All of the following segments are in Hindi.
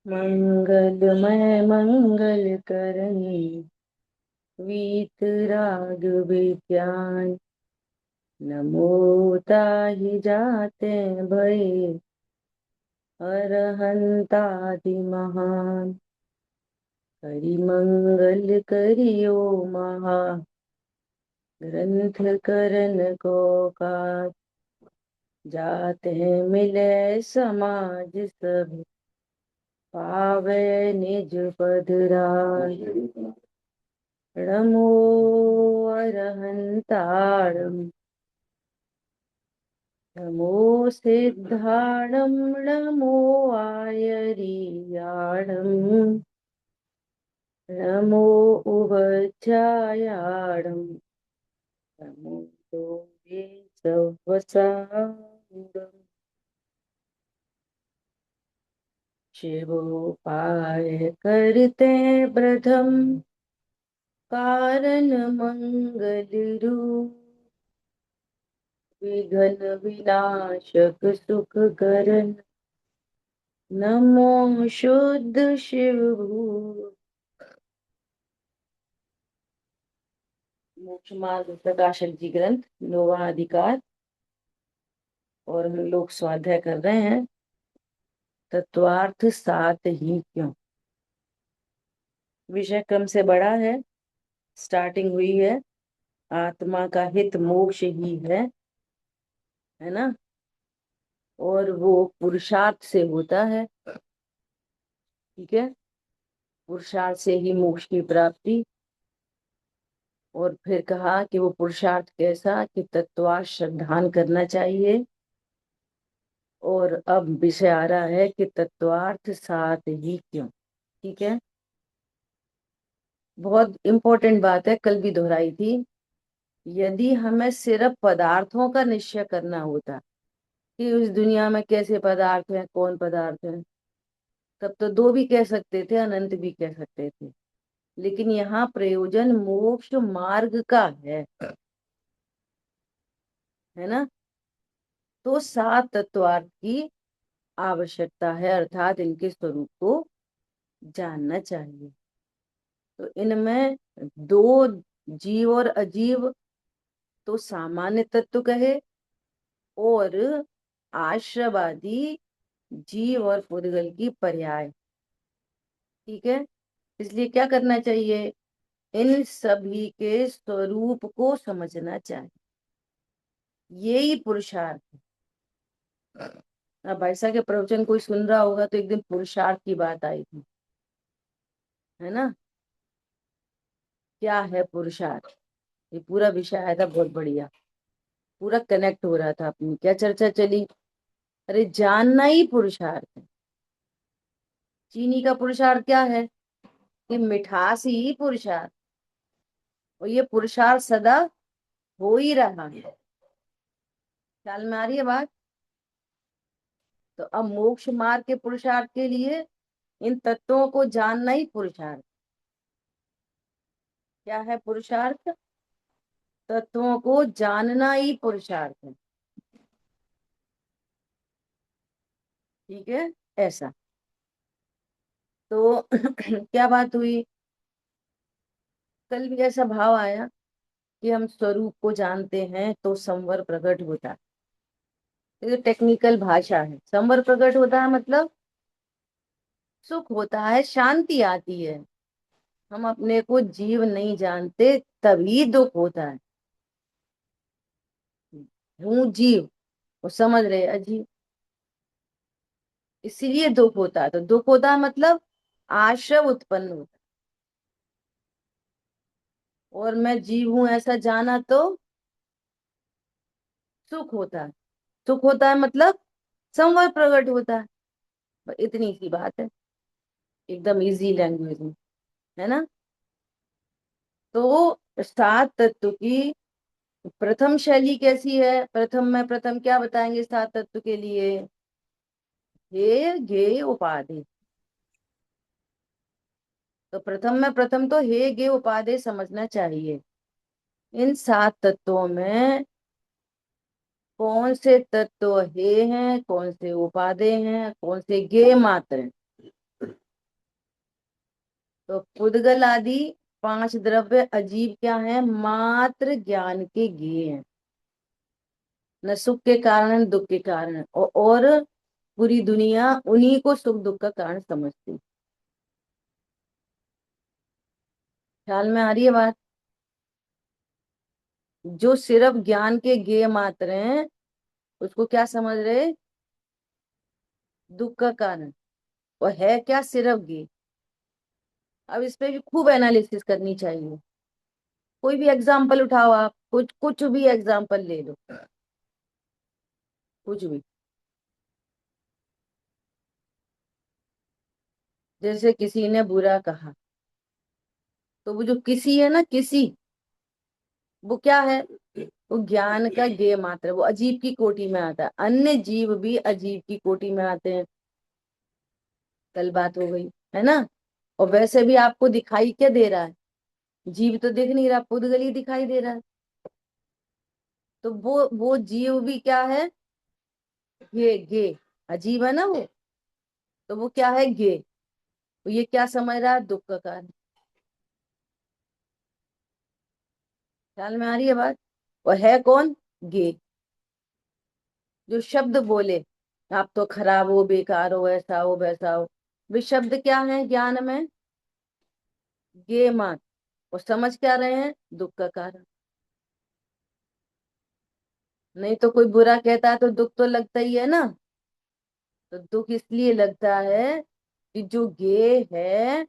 मंगलमय मंगल करनी वीतराग विज्ञान। नमो ताहि जाते भये अरहंतादि महान। करि मंगल करियो महा ग्रंथ करन को काज। जाते मिले समाज सब पावे निज पद राज। नमो अरहंताणं नमो सिद्धाणं नमो आयरियाणं नमो उवज्जायाणं नमो दोगे सवसानंदं। शिवोपाय करते प्रथम कारण मंगल रूप। विघ्न विनाशक सुख करन नमो शुद्ध शिव भू। मोक्ष मार्ग प्रकाशक जी ग्रंथ नौवां अधिकार। और हम लोग स्वाध्याय कर रहे हैं तत्वार्थ सात ही क्यों। विषय क्रम से बड़ा है। स्टार्टिंग हुई है आत्मा का हित मोक्ष ही है ना। और वो पुरुषार्थ से होता है। ठीक है, पुरुषार्थ से ही मोक्ष की प्राप्ति। और फिर कहा कि वो पुरुषार्थ कैसा कि तत्वार्थ श्रद्धान करना चाहिए। और अब विषय आ रहा है कि तत्वार्थ सात ही क्यों। ठीक है, बहुत इंपॉर्टेंट बात है, कल भी दोहराई थी। यदि हमें सिर्फ पदार्थों का निश्चय करना होता कि उस दुनिया में कैसे पदार्थ हैं, कौन पदार्थ है, तब तो दो भी कह सकते थे, अनंत भी कह सकते थे। लेकिन यहाँ प्रयोजन मोक्ष मार्ग का है ना। तो सात तत्वार्थ की आवश्यकता है, अर्थात इनके स्वरूप को जानना चाहिए। तो इनमें दो, जीव और अजीव, तो सामान्य तत्व कहे, और आश्रवादी जीव और पुद्गल की पर्याय। ठीक है, इसलिए क्या करना चाहिए, इन सभी के स्वरूप को समझना चाहिए। यही पुरुषार्थ है। अब भाई साहब के प्रवचन कोई सुन रहा होगा तो एक दिन पुरुषार्थ की बात आई थी, है ना। क्या है पुरुषार्थ, ये पूरा विषय आया था, बहुत बढ़िया, पूरा कनेक्ट हो रहा था। अपनी क्या चर्चा चली, अरे जानना ही पुरुषार्थ है। चीनी का पुरुषार्थ क्या है कि मिठास ही पुरुषार्थ। और ये पुरुषार्थ सदा हो ही रहा है। ख्याल में आ रही है बात। तो अब मोक्ष मार्ग के पुरुषार्थ के लिए इन तत्वों को जानना ही पुरुषार्थ। क्या है पुरुषार्थ, तत्वों को जानना ही पुरुषार्थ है। ठीक है, ऐसा। तो क्या बात हुई, कल भी ऐसा भाव आया कि हम स्वरूप को जानते हैं तो संवर प्रकट होता है। ये टेक्निकल भाषा है। संवर प्रकट होता है मतलब सुख होता है, शांति आती है। हम अपने को जीव नहीं जानते तभी दुख होता है। हूँ जीव, वो समझ रहे अजीब, इसीलिए दुख होता है। तो दुख होता है मतलब आश्रव उत्पन्न होता है। और मैं जीव हूं ऐसा जाना तो सुख होता है। सुख होता है मतलब संवर प्रकट होता है। बस इतनी सी बात है, एकदम इजी लैंग्वेज में, है ना। तो सात तत्व की प्रथम शैली कैसी है, प्रथम में प्रथम क्या बताएंगे सात तत्व के लिए, हे गे उपाधि। तो प्रथम में प्रथम तो हे गे उपाधि समझना चाहिए। इन सात तत्वों में कौन से तत्व हे हैं, कौन से उपादेय हैं, कौन से गे मात्र हैं। तो पुद्गल आदि पांच द्रव्य अजीब क्या है, मात्र ज्ञान के ज्ञेय हैं, न सुख के कारण न दुख के कारण, और पूरी दुनिया उन्हीं को सुख दुख का कारण समझती। ख्याल में आ रही है बात? जो सिर्फ ज्ञान के ज्ञेय मात्र हैं उसको क्या समझ रहे, दुख का कारण। और है क्या, सिर्फ ज्ञेय। अब इस पे भी खूब एनालिसिस करनी चाहिए। कोई भी एग्जाम्पल उठाओ, आप कुछ कुछ भी एग्जाम्पल ले लो, कुछ भी। जैसे किसी ने बुरा कहा, तो वो जो किसी है ना, किसी, वो क्या है, वो ज्ञान का ज्ञेय मात्र है, वो अजीब की कोटि में आता है। अन्य जीव भी अजीब की कोटि में आते हैं। कल बात हो गई है ना। और वैसे भी आपको दिखाई क्या दे रहा है, जीव तो दिख नहीं रहा, पुद्गल दिखाई दे रहा है। तो वो जीव भी क्या है, गे अजीब है ना वो। तो वो क्या है, गे। तो ये क्या समझ रहा है, दुख का कारण। ख्याल में आ रही है बात? और है कौन, गे। जो शब्द बोले, आप तो खराब हो, बेकार हो, ऐसा हो वैसा हो, वे शब्द क्या है ज्ञान में, गे मान। और समझ क्या रहे हैं, दुख का कारण। नहीं तो कोई बुरा कहता है तो दुख तो लगता ही है ना। तो दुख इसलिए लगता है कि जो गे है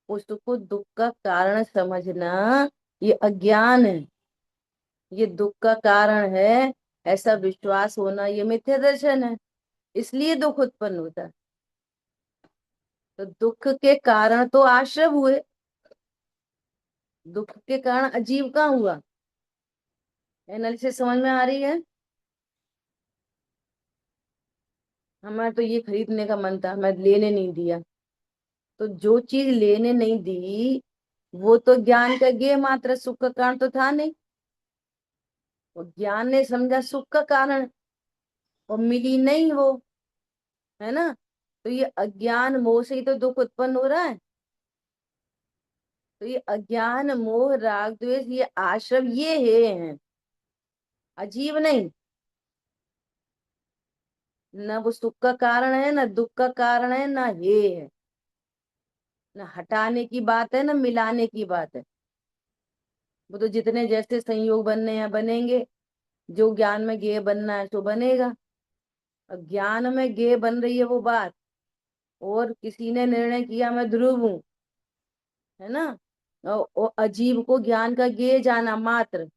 उसको दुख का कारण समझना, ये अज्ञान है। ये दुख का कारण है ऐसा विश्वास होना, ये मिथ्या दर्शन है। इसलिए दुख उत्पन्न होता है। तो दुख के कारण तो आश्रव हुए, दुख के कारण अजीब कहाँ हुआ। एनालिसिस समझ में आ रही है? हमारा तो ये खरीदने का मन था, मैं लेने नहीं दिया। तो जो चीज लेने नहीं दी वो तो ज्ञान का ज्ञेय मात्र, सुख का कारण तो था नहीं। वो ज्ञान ने समझा सुख का कारण, और मिली नहीं वो, है ना। तो ये अज्ञान मोह से ही तो दुख उत्पन्न हो रहा है। तो ये अज्ञान मोह राग द्वेष ये आश्रम ये है, अजीब नहीं। न वो सुख का कारण है, न दुख का कारण है, न ये है। न हटाने की बात है, न मिलाने की बात है। वो तो जितने जैसे संयोग बनने हैं बनेंगे। जो ज्ञान में गेय बनना है तो बनेगा। अब ज्ञान में गेय बन रही है वो बात, और किसी ने निर्णय किया मैं ध्रुव हूं, है ना। और अजीब को ज्ञान का गेय जाना मात्र,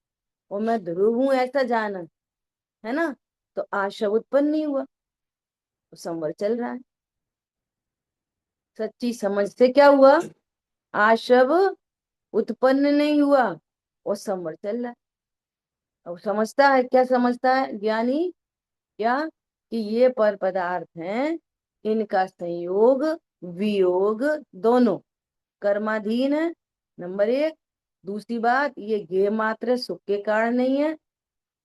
और मैं ध्रुव हूं ऐसा जाना, है ना। तो आशा उत्पन्न नहीं हुआ, तो संवर चल रहा है। सच्ची समझ से क्या हुआ, आशव उत्पन्न नहीं हुआ, और संवर चल रहा है। अब समझता है, क्या समझता है ज्ञानी, क्या, कि ये पर पदार्थ हैं, इनका संयोग वियोग दोनों कर्माधीन है, नंबर एक। दूसरी बात, ये ज्ञेय मात्र सुख के कारण नहीं है।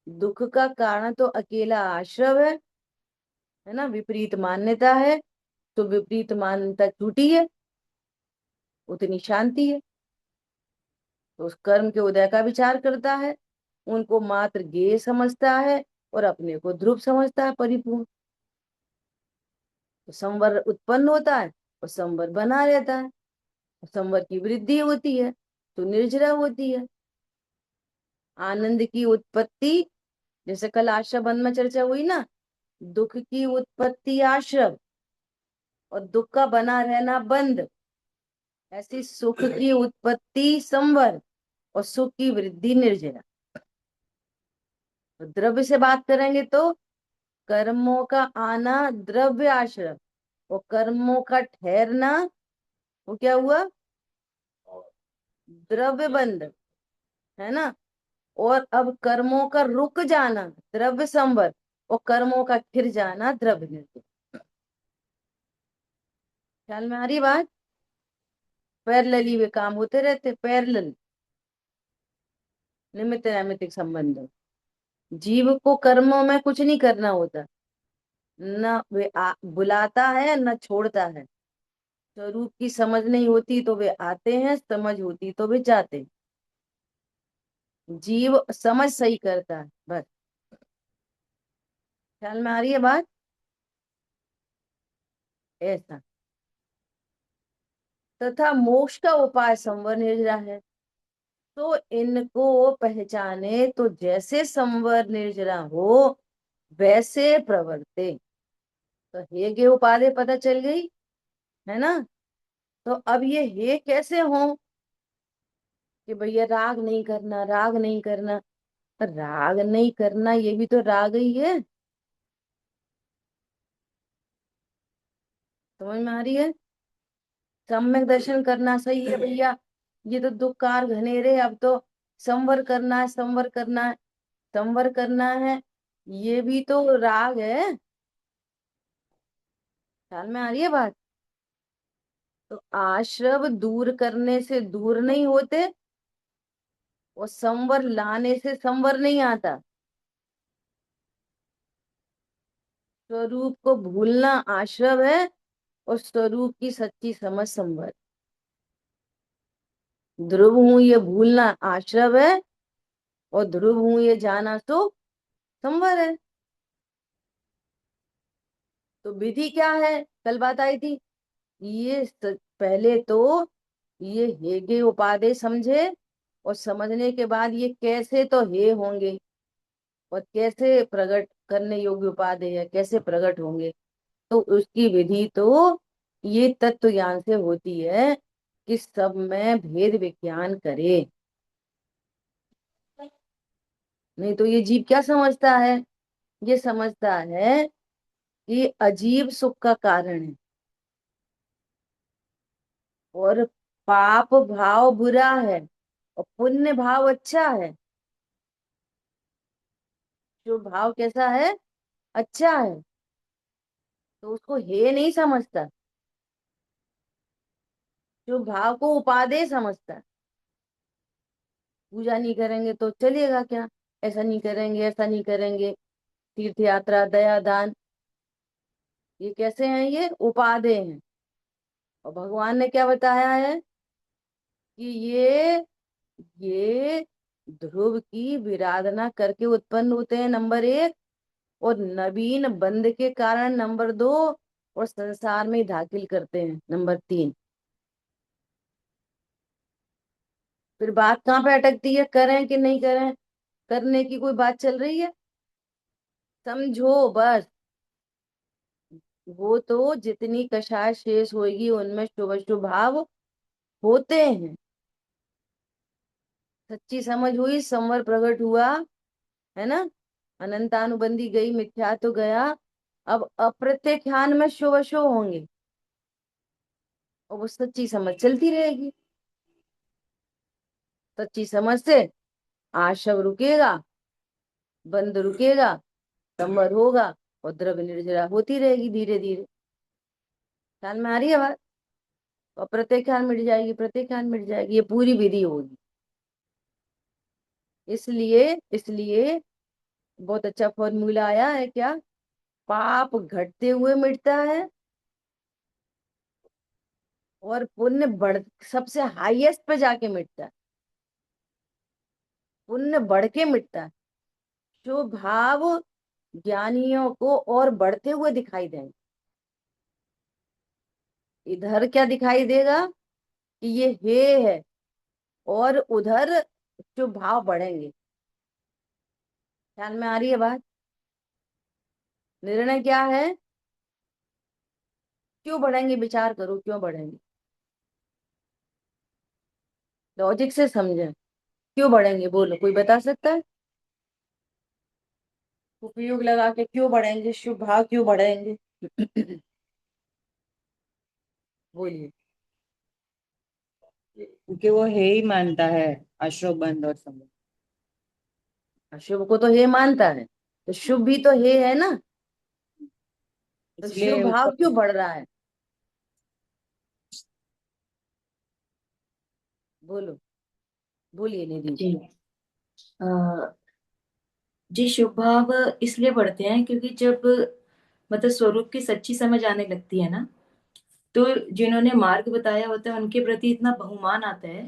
दुख का कारण तो अकेला आश्रव है ना। विपरीत मान्यता है, तो विपरीत मान्यता छूटी है, उतनी शांति है। तो उस कर्म के उदय का विचार करता है, उनको मात्र ज्ञेय समझता है, और अपने को ध्रुव समझता है परिपूर्ण। तो संवर उत्पन्न होता है, और संवर बना रहता है। संवर की वृद्धि होती है तो निर्जरा होती है। आनंद की उत्पत्ति, जैसे कल आश्रम बंध में चर्चा हुई ना, दुख की उत्पत्ति आश्रम, और दुख का बना रहना बंद। ऐसी सुख की उत्पत्ति संवर, और सुख की वृद्धि निर्जरा। तो द्रव्य से बात करेंगे तो कर्मों का आना द्रव्य आश्रम, और कर्मों का ठहरना वो क्या हुआ, द्रव्य बंध, है ना। और अब कर्मों का रुक जाना द्रव्य संवर, और कर्मों का फिर जाना द्रव्य निर्गुण। ख्याल में आ रही बात? पैरेलली वे काम होते रहते, पैरेलल, निमित्त नैमित्तिक संबंध। जीव को कर्मों में कुछ नहीं करना होता, न वे बुलाता है न छोड़ता है। स्वरूप की समझ नहीं होती तो वे आते हैं, समझ होती तो वे जाते हैं। जीव समझ सही करता है बस। ख्याल में आ रही है बात? ऐसा। तथा मोक्ष का उपाय संवर निर्जरा है। तो इनको पहचाने तो जैसे संवर निर्जरा हो वैसे प्रवर्ते। तो हे उपाधि पता चल गई, है ना? तो अब ये हे कैसे हो कि भैया राग नहीं करना, राग नहीं करना। पर राग नहीं करना ये भी तो राग ही है। समझ में आ रही है? सम्यक दर्शन करना सही है भैया, ये तो दुख कार घनेरे, अब तो संवर करना है, संवर करना है, संवर करना है, ये भी तो राग है। ख्याल में आ रही है बात? तो आश्रव दूर करने से दूर नहीं होते, और संवर लाने से संवर नहीं आता। स्वरूप को भूलना आश्रव है, और स्वरूप की सच्ची समझ संवर। ध्रुव हूं ये भूलना आश्रव है, और ध्रुव हूं ये जाना तो संवर है। तो विधि क्या है? कल बात आई थी। पहले तो ये हेगे उपादेय समझे, और समझने के बाद ये कैसे तो हे होंगे, और कैसे प्रकट करने योग्य उपादेय है, कैसे प्रकट होंगे। तो उसकी विधि तो ये तत्व ज्ञान से होती है कि सब में भेद विज्ञान करे। नहीं तो ये जीव क्या समझता है? ये समझता है कि अजीब सुख का कारण है, और पाप भाव बुरा है, और पुण्य भाव अच्छा है। जो भाव कैसा है? अच्छा है। तो उसको हे नहीं समझता, जो भाव को उपादेय समझता है। पूजा नहीं करेंगे तो चलेगा क्या? ऐसा नहीं करेंगे, ऐसा नहीं करेंगे, तीर्थ यात्रा, दया दान, ये कैसे हैं? ये उपादेय हैं। और भगवान ने क्या बताया है कि ये ध्रुव की विराधना करके उत्पन्न होते हैं, नंबर एक। और नवीन बंध के कारण, नंबर दो। और संसार में दाखिल करते हैं, नंबर तीन। फिर बात कहाँ पे अटकती है? करें कि नहीं करें? करने की कोई बात चल रही है? समझो बस। वो तो जितनी कषाय शेष होगी उनमें शुभ शुभ भाव होते हैं। सच्ची समझ हुई, संवर प्रकट हुआ, है ना? अनंतानुबंधी गई, मिथ्या तो गया। अब अप्रत्यक्षान में शुभ शुभ होंगे, और वो सच्ची समझ चलती रहेगी। सच्ची समझ से आशव रुकेगा, बंध रुकेगा, संवर होगा, और द्रव्य निर्जरा होती रहेगी धीरे धीरे। ख्याल में आ रही है बात? और प्रत्येक ख्याल मिट जाएगी, प्रत्येक ख्याल मिट जाएगी, ये पूरी विधि होगी। इसलिए बहुत अच्छा फॉर्मूला आया है क्या? पाप घटते हुए मिटता है, और पुण्य बढ़ सबसे हाईएस्ट पे जाके मिटता है। पुण्य बढ़ के मिटता है। जो भाव ज्ञानियों को और बढ़ते हुए दिखाई देंगे। इधर क्या दिखाई देगा कि ये हे है, और उधर जो भाव बढ़ेंगे। ख्याल में आ रही है बात? निर्णय क्या है? क्यों बढ़ेंगे? विचार करो, क्यों बढ़ेंगे? लॉजिक से समझे, क्यों बढ़ेंगे? बोलो, कोई बता सकता है? उपयोग लगा के क्यों बढ़ेंगे? शुभ भाव क्यों बढ़ेंगे? बोलिए। क्योंकि वो है ही मानता है अशोक बंद और समय। अशुभ को तो हे मानता है, तो शुभ भी तो हे है ना। तो शुभ इसलिए भाव उसको क्यों बढ़ रहा है? बोलो, बोलिए निधि। जी अ, जी शुभ भाव इसलिए बढ़ते हैं क्योंकि जब मतलब स्वरूप की सच्ची समझ आने लगती है ना, तो जिन्होंने मार्ग बताया होता है उनके प्रति इतना बहुमान आता है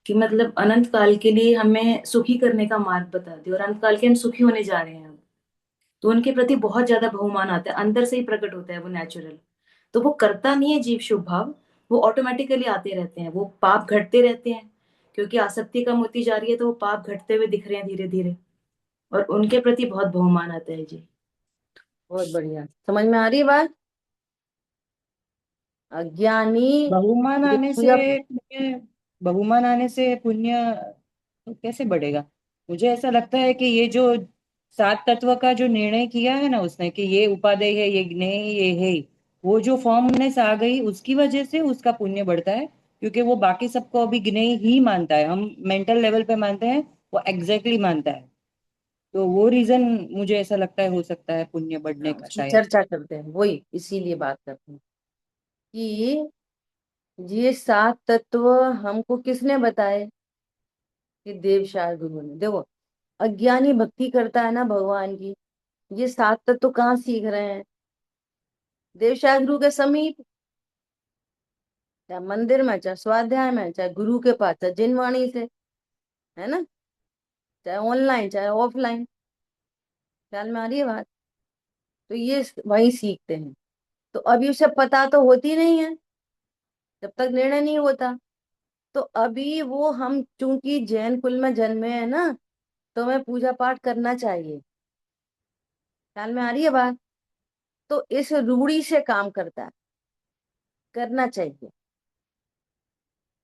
कि मतलब अनंत काल के लिए हमें सुखी करने का मार्ग बता दिया, और अनंत काल के हम सुखी होने जा रहे हैं अब। तो उनके प्रति बहुत ज्यादा बहुमान आता है, अंदर से ही प्रकट होता है वो नेचुरल। तो वो करता नहीं है जीव शुभ भाव, वो ऑटोमेटिकली आते रहते हैं, वो पाप घटते रहते हैं, क्योंकि आसक्ति कम होती जा रही है तो वो पाप घटते हुए दिख रहे हैं धीरे धीरे। और उनके प्रति बहुत बहुमान आता है जी। बहुत बढ़िया, समझ में आ रही है बात। अज्ञानी बहुमान ये आने से पूजा। पुण्य, बहुमान आने से पुण्य तो कैसे बढ़ेगा? मुझे ऐसा लगता है कि ये जो सात तत्व का जो निर्णय किया है ना उसने, कि ये उपादेय है, ये ज्ञेय, ये है, वो जो फॉर्मनेस आ गई उसकी वजह से उसका पुण्य बढ़ता है। क्योंकि वो बाकी सबको अभी ज्ञेय ही मानता है, हम मेंटल लेवल पे मानते हैं, वो एग्जैक्टली मानता है। तो वो रीजन मुझे ऐसा लगता है हो सकता है पुण्य बढ़ने का उसकी शायद। चर्चा करते हैं, वही इसीलिए बात करते हैं कि ये सात तत्व हमको किसने बताए? कि देव शास्त्र गुरु ने। देखो, अज्ञानी भक्ति करता है ना भगवान की, ये सात तत्व कहाँ सीख रहे हैं? देव शास्त्र गुरु के समीप, चाहे मंदिर में, चाहे स्वाध्याय में, चाहे गुरु के पास, चाहे जिनवाणी से, है ना, चाहे ऑनलाइन चाहे ऑफलाइन। ख्याल में आ रही है बात? तो ये वही सीखते हैं। तो अभी उसे पता तो होती नहीं है जब तक निर्णय नहीं होता। तो अभी वो, हम चूंकि जैन कुल में जन्मे हैं ना, तो हमें पूजा पाठ करना चाहिए। ख्याल में आ रही है बात? तो इस रूढ़ी से काम करता है, करना चाहिए,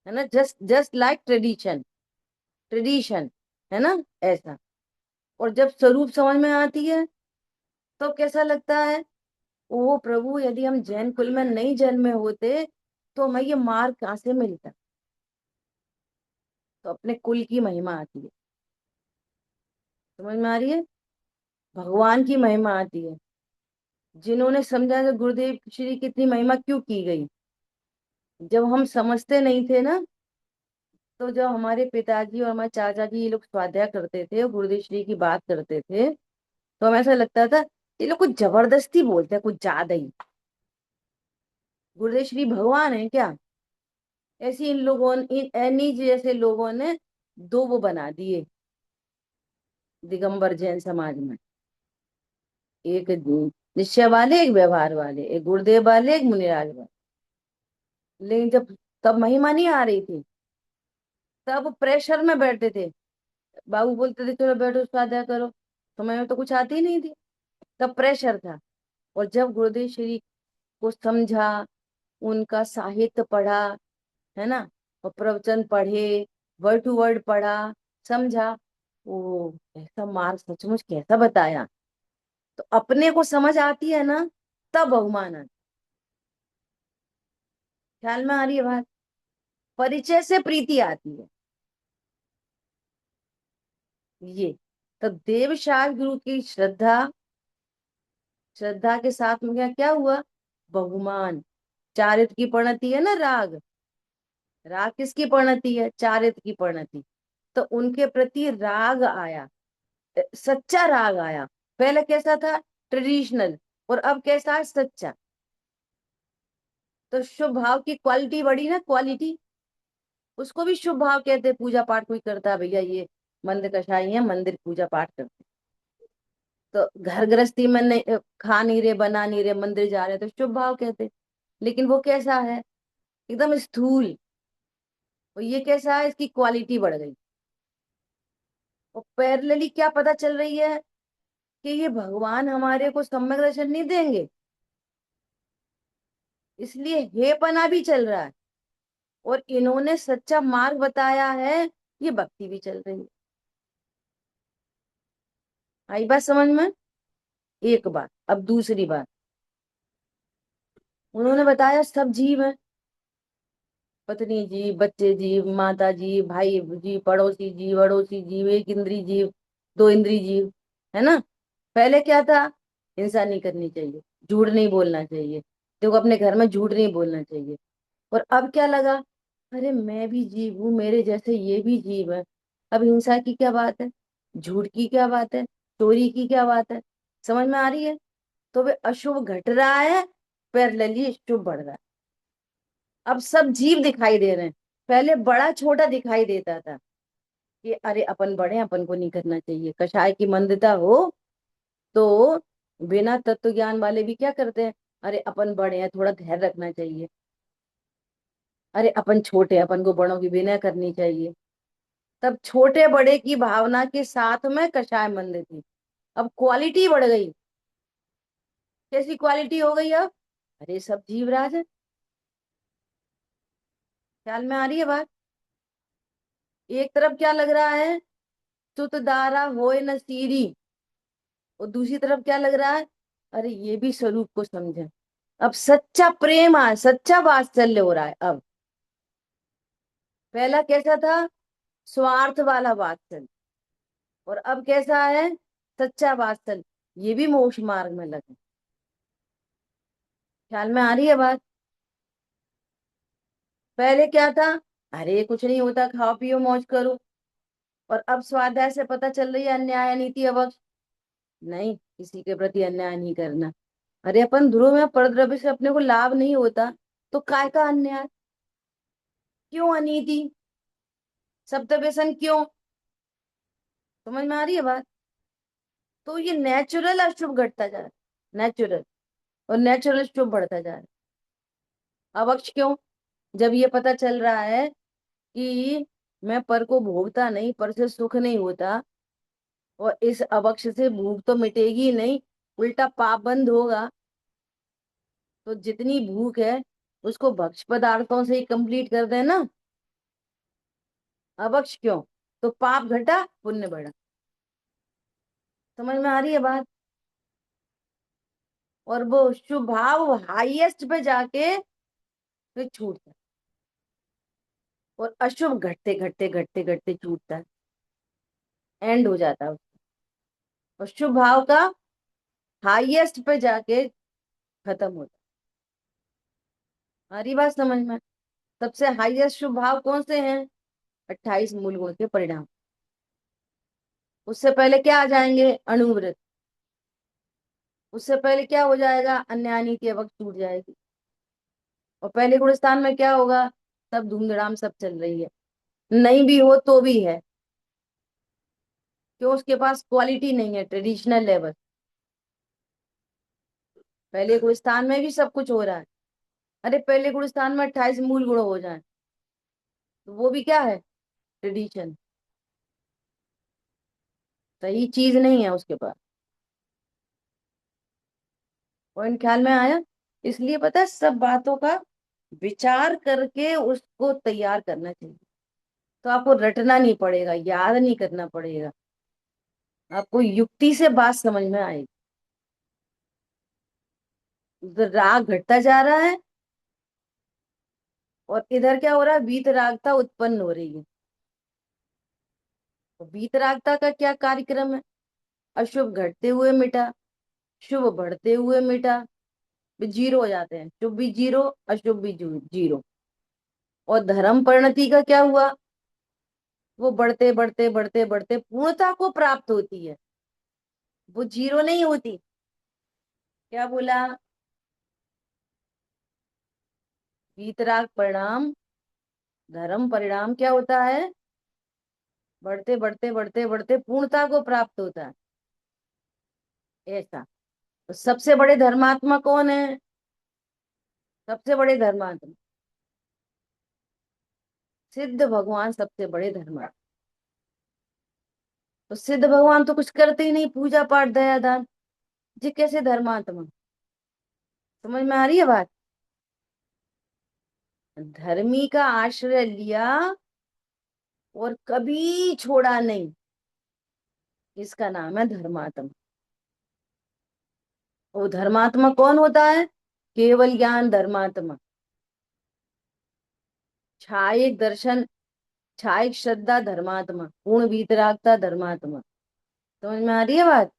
है ना, just just like tradition, tradition, है ना, ऐसा। और जब स्वरूप समझ में आती है तो कैसा लगता है? ओ प्रभु, यदि हम जैन कुल में नहीं जन्मे होते तो हमें ये मार्ग कहाँ से मिलता? तो अपने कुल की महिमा आती है, समझ में आ रही है? भगवान की महिमा आती है। जिन्होंने समझा कि गुरुदेव श्री की इतनी महिमा क्यों की गई, जब हम समझते नहीं थे ना, तो जब हमारे पिताजी और हमारे चाचा जी ये लोग स्वाध्याय करते थे और गुरुदेव श्री की बात करते थे, तो हमें ऐसा लगता था ये लोग कुछ जबरदस्ती बोलते हैं, कुछ ज्यादा ही। गुरुदेव श्री भगवान है क्या? ऐसे इन लोगों ने, इन एनी जैसे लोगों ने दो वो बना दिए दिगंबर जैन समाज में। एक निश्चय वाले, एक व्यवहार वाले, एक गुरुदेव वाले, एक मुनिराज वाले। लेकिन जब तब महिमा नहीं आ रही थी, तब प्रेशर में बैठे थे। बाबू बोलते थे चलो बैठो स्वाध्याय करो, तुम्हें तो कुछ आती ही नहीं थी, तब प्रेशर था। और जब गुरुदेव श्री को समझा, उनका साहित्य पढ़ा, है ना, और प्रवचन पढ़े, वर्ड टू वर्ड पढ़ा, समझा, वो ऐसा मार्ग सचमुच कैसा बताया, तो अपने को समझ आती है ना, तब बहुमान आता। ख्याल में आ रही है बात? परिचय से प्रीति आती है ये। तो देव शास्त्र गुरु की श्रद्धा, श्रद्धा के साथ में क्या क्या हुआ? बहुमान। चारित्र की परिणति है ना, राग, राग किसकी परिणति है? चारित्र की परिणति। तो उनके प्रति राग आया, सच्चा राग आया। पहले कैसा था? ट्रेडिशनल। और अब कैसा है? सच्चा। तो शुभ भाव की क्वालिटी बढ़ी ना, क्वालिटी। उसको भी शुभ भाव कहते हैं। पूजा पाठ कोई करता है भैया, ये मंदिर कसाई है, मंदिर पूजा पाठ करते हैं। तो घर गृहस्थी में नहीं, खा नहीं रहे, बना नहीं रहे, मंदिर जा रहे, तो शुभ भाव कहते हैं। लेकिन वो कैसा है? एकदम स्थूल। और ये कैसा है? इसकी क्वालिटी बढ़ गई। और पैरेलली क्या पता चल रही है? कि ये भगवान हमारे को सम्यक दर्शन नहीं देंगे, इसलिए हे पना भी चल रहा है। और इन्होंने सच्चा मार्ग बताया है, ये भक्ति भी चल रही है। आई बात समझ में? एक बात। अब दूसरी बात, उन्होंने बताया सब जीव है, पत्नी जीव, बच्चे जीव, माता जीव, भाई जीव, पड़ोसी जीव, अड़ोसी जीव, एक इंद्री जीव, दो इंद्री जीव, है ना। पहले क्या था? हिंसा नहीं करनी चाहिए, झूठ नहीं बोलना चाहिए, देखो अपने घर में झूठ नहीं बोलना चाहिए। और अब क्या लगा? अरे मैं भी जीव हूँ, मेरे जैसे ये भी जीव है। अब हिंसा की क्या बात है? झूठ की क्या बात है? चोरी की क्या बात है? समझ में आ रही है? तो वे अशुभ घट रहा है, पैरेलली शुभ बढ़ रहा है। अब सब जीव दिखाई दे रहे हैं। पहले बड़ा छोटा दिखाई देता था कि अरे अपन बड़े हैं, अपन को नहीं करना चाहिए। कषाय की मंदता हो तो बिना तत्व ज्ञान वाले भी क्या करते हैं, अरे अपन बड़े हैं, थोड़ा धैर्य रखना चाहिए। अरे अपन छोटे हैं, अपन को बड़ों की विनय करनी चाहिए। तब छोटे बड़े की भावना के साथ में कषाय मंद थी। अब क्वालिटी बढ़ गई। कैसी क्वालिटी हो गई अब, अरे सब जीवराज है। ख्याल में आ रही है बात। एक तरफ क्या लग रहा है, सुत दारा होए न सीरी, और दूसरी तरफ क्या लग रहा है, अरे ये भी स्वरूप को समझे। अब सच्चा प्रेम आ, सच्चा वात्सल्य हो रहा है अब। पहला कैसा था, स्वार्थ वाला वात्सल्य, और अब कैसा है, सच्चा वात्सल्य। ये भी मोक्ष मार्ग में लगे। ख्याल में आ रही है बात। पहले क्या था, अरे कुछ नहीं होता, खाओ पियो मौज करो। और अब स्वाध्याय से पता चल रही है अन्याय नीति अवक्ष, नहीं किसी के प्रति अन्याय नहीं करना। अरे अपन ध्रुव में परद्रव्य से अपने को लाभ नहीं होता, तो काय का अन्याय, क्यों अनीति, सप्त व्यसन क्यों। समझ में आ रही है बात। तो ये नेचुरल अशुभ घटता जा रहा है, नेचुरल, और नेचुरल शुभ बढ़ता जा रहा है। अवक्ष क्यों, जब ये पता चल रहा है कि मैं पर को भोगता नहीं, पर से सुख नहीं होता, और इस अवक्ष से भूख तो मिटेगी नहीं, उल्टा पाप बंद होगा। तो जितनी भूख है उसको भक्ष्य पदार्थों से ही कंप्लीट कर देना। अवक्ष क्यों, तो पाप घटा पुण्य बढ़ा। समझ में आ रही है बात। और वो शुभ भाव हाईएस्ट पे जाके फिर छूटता है, और अशुभ घटते घटते घटते घटते छूटता है, एंड हो जाता है उसका। और शुभ भाव का हाईएस्ट पे जाके खत्म होता है। आ रही बात समझ में। सबसे हाईएस्ट शुभ भाव कौन से हैं, 28 मूल गुण के परिणाम। उससे पहले क्या आ जाएंगे, अणुव्रत। उससे पहले क्या हो जाएगा, अन्याय नीति अवक्ष टूट जाएगी। और पहले गुण स्थान में क्या होगा, सब धूमधाम सब चल रही है, नहीं भी हो तो भी है, क्यों, उसके पास क्वालिटी नहीं है, ट्रेडिशनल लेवल। पहले गुण स्थान में भी सब कुछ हो रहा है। अरे पहले गुण स्थान में 28 मूल गुण हो जाए, तो वो भी क्या है, ट्रेडिशन, सही चीज नहीं है उसके पास। पॉइंट ख्याल में आया। इसलिए पता है, सब बातों का विचार करके उसको तैयार करना चाहिए। तो आपको रटना नहीं पड़ेगा, याद नहीं करना पड़ेगा, आपको युक्ति से बात समझ में आएगी। उधर राग घटता जा रहा है, और इधर क्या हो रहा है, वीतरागता उत्पन्न हो रही है। तो वीतरागता का क्या कार्यक्रम है, अशुभ घटते हुए मिटा, शुभ बढ़ते हुए मिटा, जीरो हो जाते हैं, शुभ भी जीरो, अशुभ भी जीरो। और धर्म परिणति का क्या हुआ, वो बढ़ते बढ़ते बढ़ते बढ़ते पूर्णता को प्राप्त होती है, वो जीरो नहीं होती। क्या बोला, वीतराग परिणाम, धर्म परिणाम क्या होता है, बढ़ते बढ़ते बढ़ते बढ़ते पूर्णता को प्राप्त होता है, ऐसा। तो सबसे बड़े धर्मात्मा कौन है, सबसे बड़े धर्मात्मा सिद्ध भगवान, सबसे बड़े धर्मात्मा। तो सिद्ध भगवान तो कुछ करते ही नहीं, पूजा पाठ दया दान, जी कैसे धर्मात्मा। समझ में आ रही है बात। धर्मी का आश्रय लिया और कभी छोड़ा नहीं, इसका नाम है धर्मात्मा। वो धर्मात्मा कौन होता है, केवल ज्ञान धर्मात्मा, छायिक दर्शन, छायिक श्रद्धा धर्मात्मा, पूर्ण वीतरागता धर्मात्मा। समझ में आ रही है बात।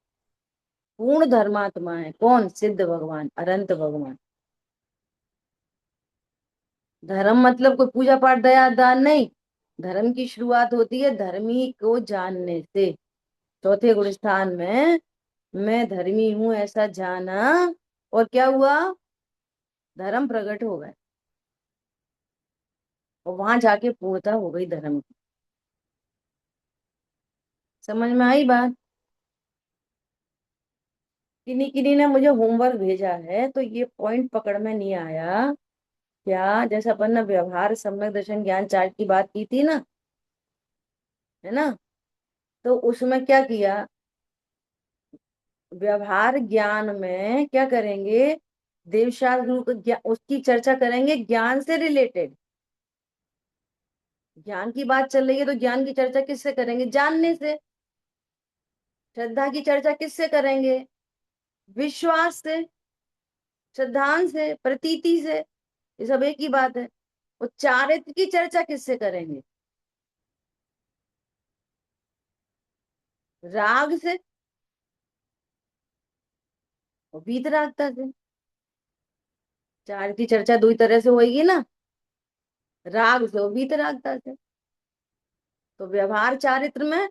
पूर्ण धर्मात्मा है कौन, सिद्ध भगवान, अनंत भगवान। धर्म मतलब कोई पूजा पाठ दया दान नहीं, धर्म की शुरुआत होती है धर्मी को जानने से। चौथे गुण स्थान में मैं धर्मी हूं ऐसा जाना, और क्या हुआ, धर्म प्रकट हो गए। और वहां जाके पूर्णता हो गई धर्म की। समझ में आई बात? किन्हीं किन्हीं ने मुझे होमवर्क भेजा है, तो ये पॉइंट पकड़ में नहीं आया क्या? जैसे अपन ने व्यवहार सम्यक दर्शन ज्ञान चार्ट की बात की थी ना, है ना? तो उसमें क्या किया, व्यवहार ज्ञान में क्या करेंगे, देवशास्त्र गुरु को उसकी चर्चा करेंगे ज्ञान से रिलेटेड। ज्ञान की बात चल रही है तो ज्ञान की चर्चा किससे करेंगे? जानने से। श्रद्धा की चर्चा किससे करेंगे? विश्वास से, श्रद्धांत से, प्रतीति से। ये सब एक ही बात है। और चारित्र की चर्चा किससे करेंगे? राग से और वीतरागता से। चार की चर्चा दो ही तरह से होगी ना, राग से और वीतरागता से। तो व्यवहार चारित्र में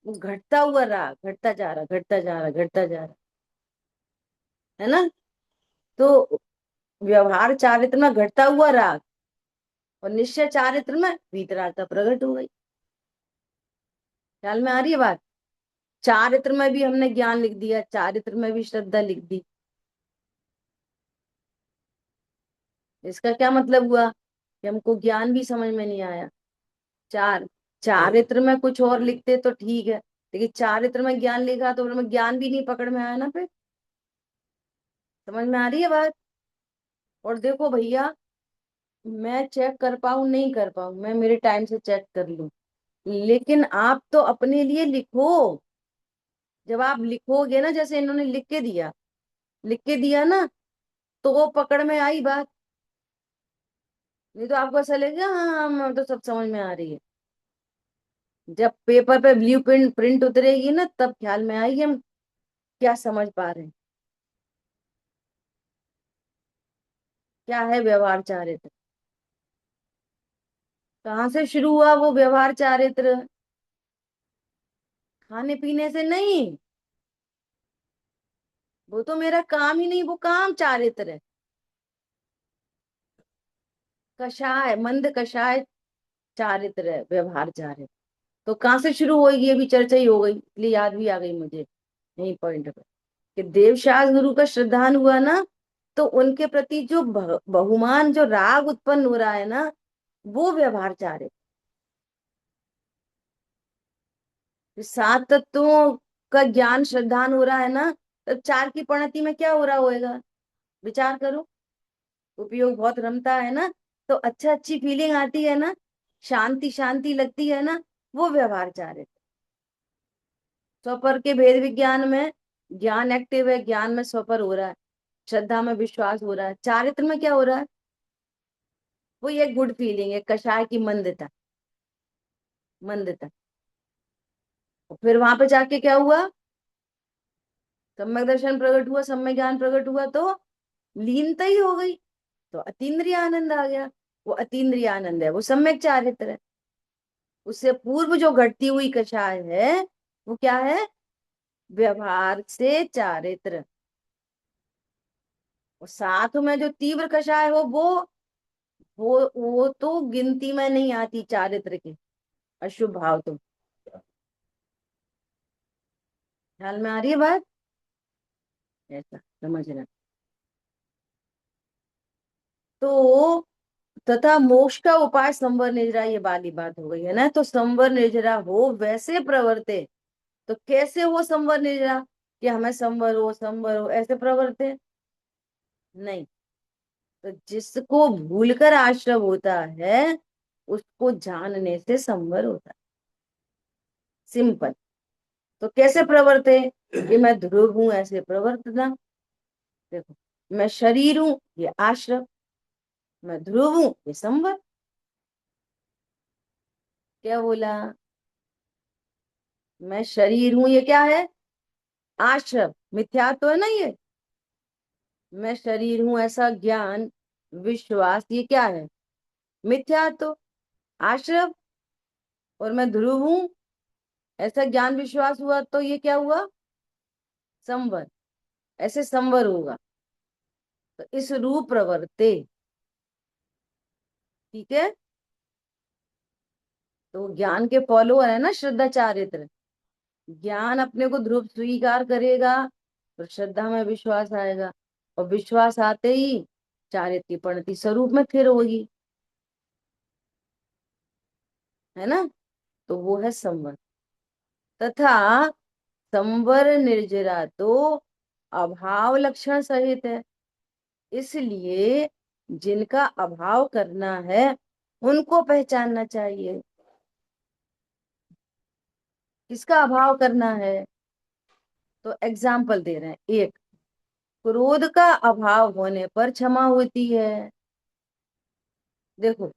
वो घटता हुआ राग, घटता जा रहा, घटता जा रहा, घटता जा रहा, है ना? तो व्यवहार चारित्र में घटता हुआ राग और निश्चय चारित्र में वीतरागता प्रकट हो गई। ख्याल में आ रही है बात? चारित्र में भी हमने ज्ञान लिख दिया, चारित्र में भी श्रद्धा लिख दी। इसका क्या मतलब हुआ कि हमको ज्ञान भी समझ में नहीं आया। चार चारित्र में कुछ और लिखते तो ठीक है, लेकिन चारित्र में ज्ञान लिखा तो उसमें ज्ञान भी नहीं पकड़ में आया ना फिर। समझ में आ रही है बात? और देखो भैया, मैं चेक कर पाऊं नहीं कर पाऊं, मैं मेरे टाइम से चेक कर लूं, लेकिन आप तो अपने लिए लिखो। जब आप लिखोगे ना, जैसे इन्होंने लिख के दिया ना, तो वो पकड़ में आई बात। नहीं तो आपको ऐसा लगेगा हाँ हाँ मैं तो सब समझ में आ रही है। जब पेपर पे ब्लू प्रिंट प्रिंट उतरेगी ना, तब ख्याल में आएगी हम क्या समझ पा रहे हैं, क्या है व्यवहार चारित्र। कहाँ से शुरू हुआ वो व्यवहार चारित्र? खाने पीने से नहीं, वो तो मेरा काम ही नहीं, वो काम चारित्र है। कषाय, मंद कषाय चारित्र है व्यवहार चारित्र। तो कहाँ से शुरू होगी, ये भी चर्चा ही हो गई, इसलिए याद भी आ गई मुझे यही पॉइंट पे कि देवशास गुरु का श्रद्धान हुआ ना, तो उनके प्रति जो बहुमान, जो राग उत्पन्न हो रहा है ना, वो व्यवहार चारित्र। सात तत्वों का ज्ञान श्रद्धान हो रहा है ना, तब चार की परिणति में क्या हो रहा होएगा? विचार करो। उपयोग बहुत रमता है ना, तो अच्छा, अच्छी फीलिंग आती है ना, शांति शांति लगती है ना, वो व्यवहार चारित्र। स्वपर के भेद विज्ञान में ज्ञान एक्टिव है, ज्ञान में स्वपर हो रहा है, श्रद्धा में विश्वास हो रहा है, चारित्र में क्या हो रहा है? वो ये गुड फीलिंग है, कषाय की मंदता, मंदता। और फिर वहां पे जाके क्या हुआ? सम्यक दर्शन प्रकट हुआ, सम्यक ज्ञान प्रकट हुआ, तो लीनता ही हो गई, तो अतीन्द्रिय आनंद आ गया। वो अतीन्द्रिय आनंद है, वो सम्यक चारित्र है। उससे पूर्व जो घटती हुई कषाय है, वो क्या है? व्यवहार से चारित्र। और साथ में जो तीव्र कषाय हो, वो तो गिनती में नहीं आती चारित्र की, अशुभ भाव तो। ख्याल में आ रही है बात? ऐसा समझना। तो तथा मोक्ष का उपाय संवर निर्जरा, ये वाली बात हो गई है ना। तो संवर निर्जरा हो वैसे प्रवर्ते। तो कैसे हो संवर निर्जरा? कि हमें संवर हो ऐसे प्रवर्ते? नहीं। तो जिसको भूलकर आश्रव होता है, उसको जानने से संवर होता है। सिंपल। तो कैसे प्रवर्ते? कि मैं ध्रुव हूं ऐसे प्रवर्तना। देखो, मैं शरीर हूं ये आश्रव, मैं ध्रुव हूं ये संवर। क्या बोला? मैं शरीर हूं ये क्या है? आश्रव, मिथ्या तो है ना ये। मैं शरीर हूं ऐसा ज्ञान, विश्वास, ये क्या है? मिथ्या तो, आश्रव। और मैं ध्रुव हूं ऐसा ज्ञान विश्वास हुआ, तो ये क्या हुआ? संवर। ऐसे संवर होगा। तो इस रूप प्रवर्ते। ठीक है। तो ज्ञान के फॉलोअर है ना श्रद्धा चारित्र। ज्ञान अपने को ध्रुव स्वीकार करेगा तो श्रद्धा में विश्वास आएगा, और विश्वास आते ही चारित्र की परिणति स्वरूप में फिर होगी, है ना। तो वो है संवर। तथा संवर निर्जरा तो अभाव लक्षण सहित है, इसलिए जिनका अभाव करना है उनको पहचानना चाहिए। किसका अभाव करना है? तो एग्जाम्पल दे रहे हैं। एक, क्रोध का अभाव होने पर क्षमा होती है। देखो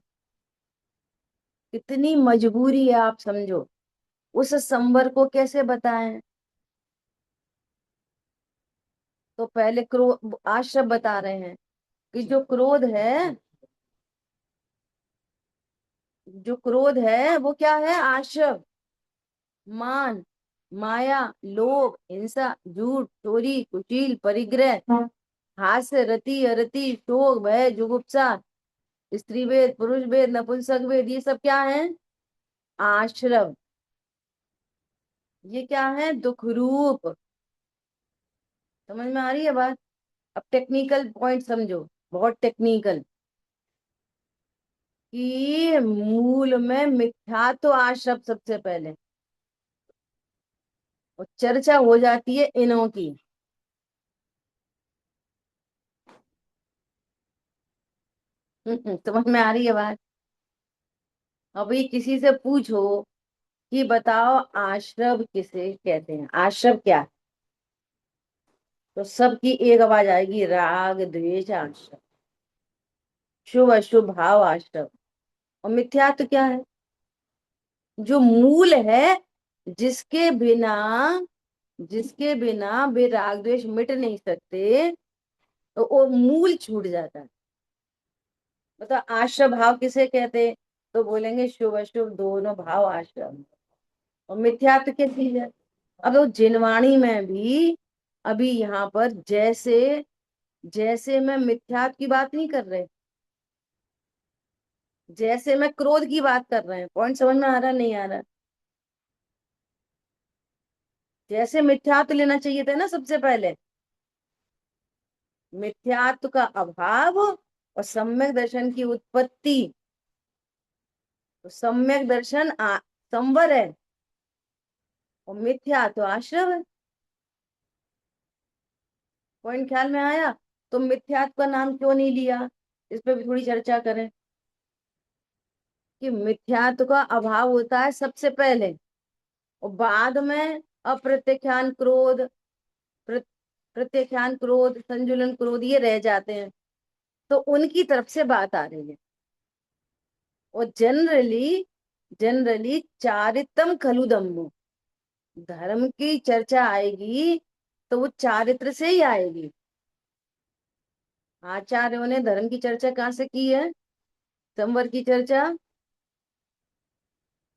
कितनी मजबूरी है, आप समझो। उस संवर को कैसे बताएं? तो पहले क्रोध, आश्रय बता रहे हैं कि जो क्रोध है, जो क्रोध है वो क्या है? आश्रव, मान, माया, लोभ, हिंसा, झूठ, चोरी, कुटिल, परिग्रह, हास्य, रति, अरति, शोक, भय, जुगुप्सा, स्त्री भेद, पुरुष भेद, नपुंसक भेद, ये सब क्या है? आश्रव। ये क्या है? दुख रूप। समझ में आ रही है बात? अब टेक्निकल पॉइंट समझो, बहुत टेक्निकल। कि मूल में मिथ्या तो आश्रव सबसे पहले, और चर्चा हो जाती है इनों की। समझ में आ रही है बात? अभी किसी से पूछो कि बताओ आश्रव किसे कहते हैं, आश्रव क्या है? तो सबकी एक आवाज आएगी, राग द्वेष आश्रव, शुभ अशुभ भाव आश्रव। और मिथ्या तो क्या है? जो मूल है, जिसके बिना, जिसके बिना वे राग द्वेष मिट नहीं सकते, तो वो मूल छूट जाता है। मतलब आश्रय भाव किसे कहते? तो बोलेंगे शुभ अशुभ दोनों भाव आश्रय। और मिथ्यात्व क्या चीज है? अब वो जिनवाणी में भी, अभी यहाँ पर जैसे, जैसे मैं मिथ्यात्व की बात नहीं कर रहे, जैसे मैं क्रोध की बात कर रहे हैं। पॉइंट समझ में आ रहा नहीं आ रहा? जैसे मिथ्यात्व लेना चाहिए था ना सबसे पहले, मिथ्यात्व का अभाव और सम्यक दर्शन की उत्पत्ति। तो सम्यक दर्शन संवर है, और मिथ्या तो आश्रव है। पॉइंट ख्याल में आया? तो मिथ्यात्व का नाम क्यों नहीं लिया, इस पे भी थोड़ी चर्चा करें। कि मिथ्यात्व का अभाव होता है सबसे पहले, और बाद में अप्रत्यख्यान क्रोध, प्रत्यख्यान क्रोध, संजुलन क्रोध, ये रह जाते हैं। तो उनकी तरफ से बात आ रही है। और जनरली, जनरली चारित्रम खलु धम्मो, धर्म की चर्चा आएगी तो वो चारित्र से ही आएगी। आचार्यों ने धर्म की चर्चा कहाँ से की है? संवर की चर्चा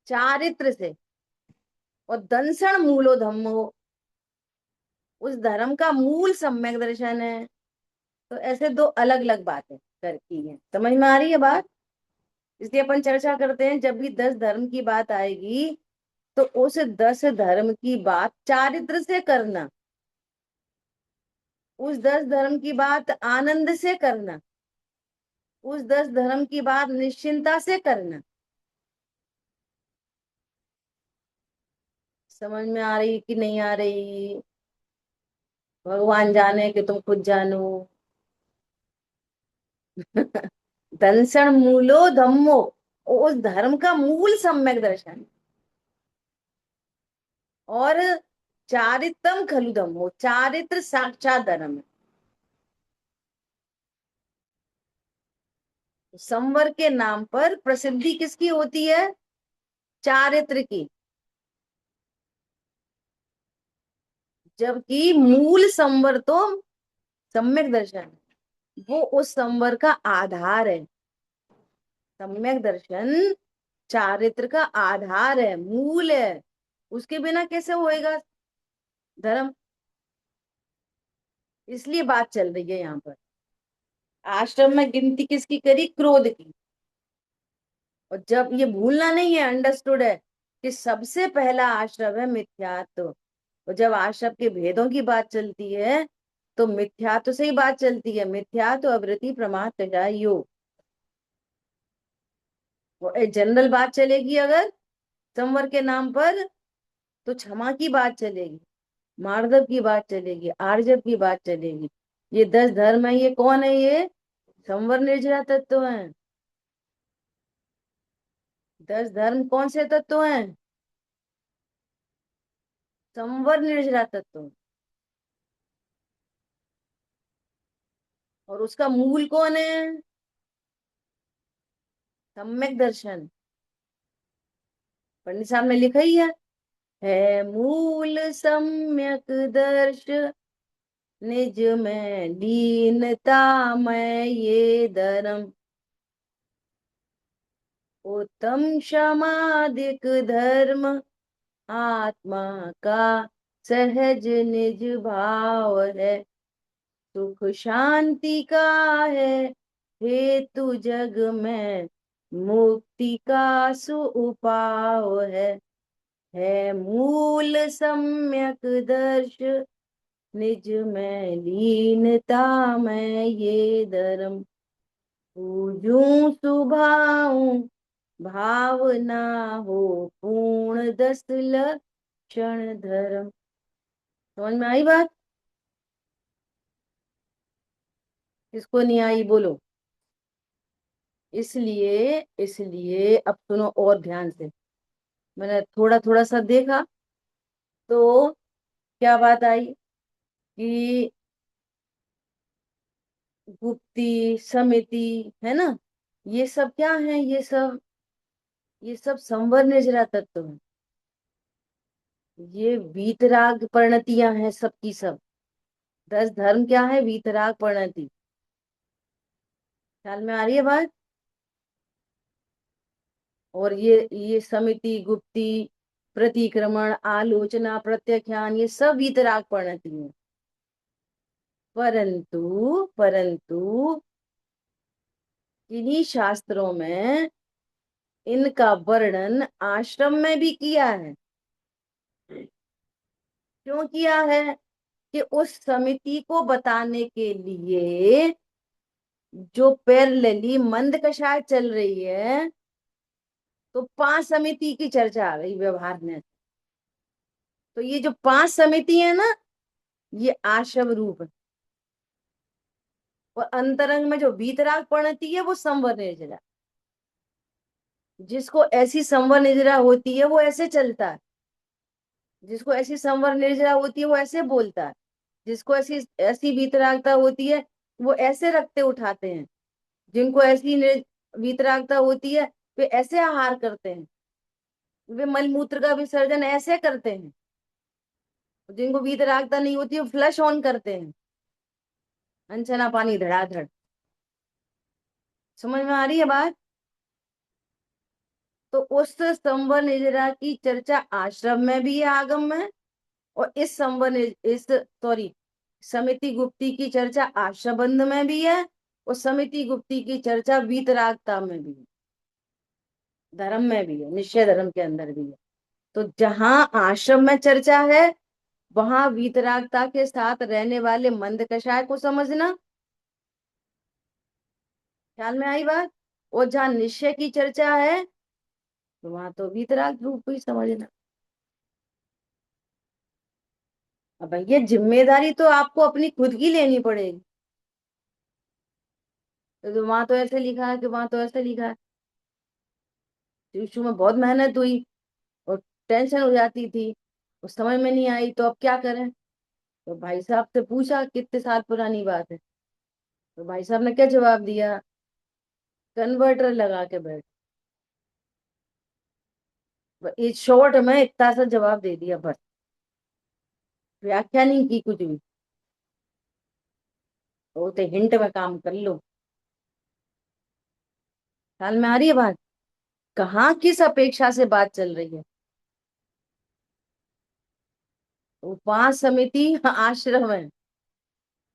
चारित्र से। और दंसण मूलो धम्मो, उस धर्म का मूल सम्यक दर्शन है। तो ऐसे दो अलग अलग बातें करती हैं। समझ में आ रही है बात? इसलिए अपन चर्चा करते हैं, जब भी 10 धर्म की बात आएगी तो उस 10 धर्म की बात चारित्र से करना, उस 10 धर्म की बात आनंद से करना, उस 10 धर्म की बात निश्चिंता से करना। समझ में आ रही कि नहीं आ रही? भगवान जाने कि तुम खुद जानो। दंसण मूलो धम्मो, उस धर्म का मूल सम्यक दर्शन। और चारित्रम खलु धम्मो, चारित्र साक्षात धर्म है। संवर के नाम पर प्रसिद्धि किसकी होती है? चारित्र की। जबकि मूल संवर तो सम्यक दर्शन है, वो उस संवर का आधार है। सम्यक दर्शन चारित्र का आधार है, मूल है। उसके बिना कैसे होएगा धर्म? इसलिए बात चल रही है यहाँ पर। आश्रम में गिनती किसकी करी? क्रोध की। और जब ये भूलना नहीं है, अंडरस्टूड है कि सबसे पहला आश्रम है मिथ्यात्व। और जब आश्रम के भेदों की बात चलती है तो मिथ्यात्व से ही बात चलती है। मिथ्यात्व, अवृत्ति, प्रमाद, त्यजा, योग। और एक जनरल बात चलेगी अगर संवर के नाम पर, तो क्षमा की बात चलेगी, मार्दव की बात चलेगी, आर्जव की बात चलेगी। ये 10 धर्म है, ये कौन है? ये संवर निर्जरा तत्व हैं। 10 धर्म कौन से तत्व हैं? संवर निर्जरा तत्व। और उसका मूल कौन है? सम्यक दर्शन। पंडित साहब ने लिखा ही है मूल सम्यक दर्श, निज में लीनता में ये धर्म, उत्तम क्षमादिक धर्म, आत्मा का सहज निज भाव है, सुख शांति का है हेतु जग में, मुक्ति का सुउपाव है मूल सम्यक दर्श, निज में लीनता में ये धर्म, पूजूं सुभाऊं भावना हो पूर्ण 10 लक्षण धर्म। समझ में आई बात? किसको नहीं आई बोलो? इसलिए अब सुनो और ध्यान से। मैंने थोड़ा थोड़ा सा देखा तो क्या बात आई कि गुप्ती, समिति, है ना, ये सब क्या है? ये सब संवर निर्जरा तत्व है। ये वीतराग परिणतियां हैं सबकी सब। 10 धर्म क्या है? वीतराग परिणति। ख्याल में आ रही है बात? और ये समिति, गुप्ती, प्रतिक्रमण, आलोचना, प्रत्याख्यान, ये सब वीतराग परिणति है। परंतु इन्हीं शास्त्रों में इनका वर्णन आश्रम में भी किया है। क्यों किया है? कि उस समिति को बताने के लिए जो पैरेलली मंद कषाय चल रही है, तो 5 समिति की चर्चा आ गई व्यवहार में। तो ये जो 5 समिति है ना, ये आशव रूप है। और अंतरंग में जो वीतराग परिणति है वो संवर निर्जरा। जिसको ऐसी संवर निर्जरा होती है वो ऐसे चलता है, जिसको ऐसी संवर निर्जरा होती है वो ऐसे बोलता है, जिसको ऐसी ऐसी वीतरागता होती है वो ऐसे रखते उठाते हैं, जिनको ऐसी वीतरागता होती है वे ऐसे आहार करते हैं, वे मलमूत्र का विसर्जन ऐसे करते हैं। जिनको वीतरागता नहीं होती वो फ्लश ऑन करते हैं, अनचना पानी धड़ाधड़। समझ में आ रही है बात? तो उस संवर निर्जरा की चर्चा आश्रम में भी है, आगम में। और इस संवर इस सॉरी समिति गुप्ती की चर्चा आश्रबंध में भी है, और समिति गुप्ती की चर्चा वीतरागता में भी है, धर्म में भी है, निश्चय धर्म के अंदर भी है। तो जहां आश्रम में चर्चा है वहां वीतरागता के साथ रहने वाले मंद कषाय को समझना। ख्याल में आई बात? और जहाँ निश्चय की चर्चा है तो वहां तो वीतराग रूप ही समझना। अब ये जिम्मेदारी तो आपको अपनी खुद की लेनी पड़ेगी। तो वहां तो ऐसे लिखा है कि वहां तो ऐसे लिखा है। तो शुरू में बहुत मेहनत हुई और टेंशन हो जाती थी, उस समझ में नहीं आई, तो अब क्या करें? तो भाई साहब से पूछा, कितने साल पुरानी बात है। तो भाई साहब ने क्या जवाब दिया? कन्वर्टर लगा के बैठ। इस शॉर्ट में इतना सा जवाब दे दिया बस, व्याख्या नहीं की कुछ भी। तो हिंट में काम कर लो। ख्याल में आ रही है बात? कहाँ किस अपेक्षा से बात चल रही है? उपास समिति आश्रम है,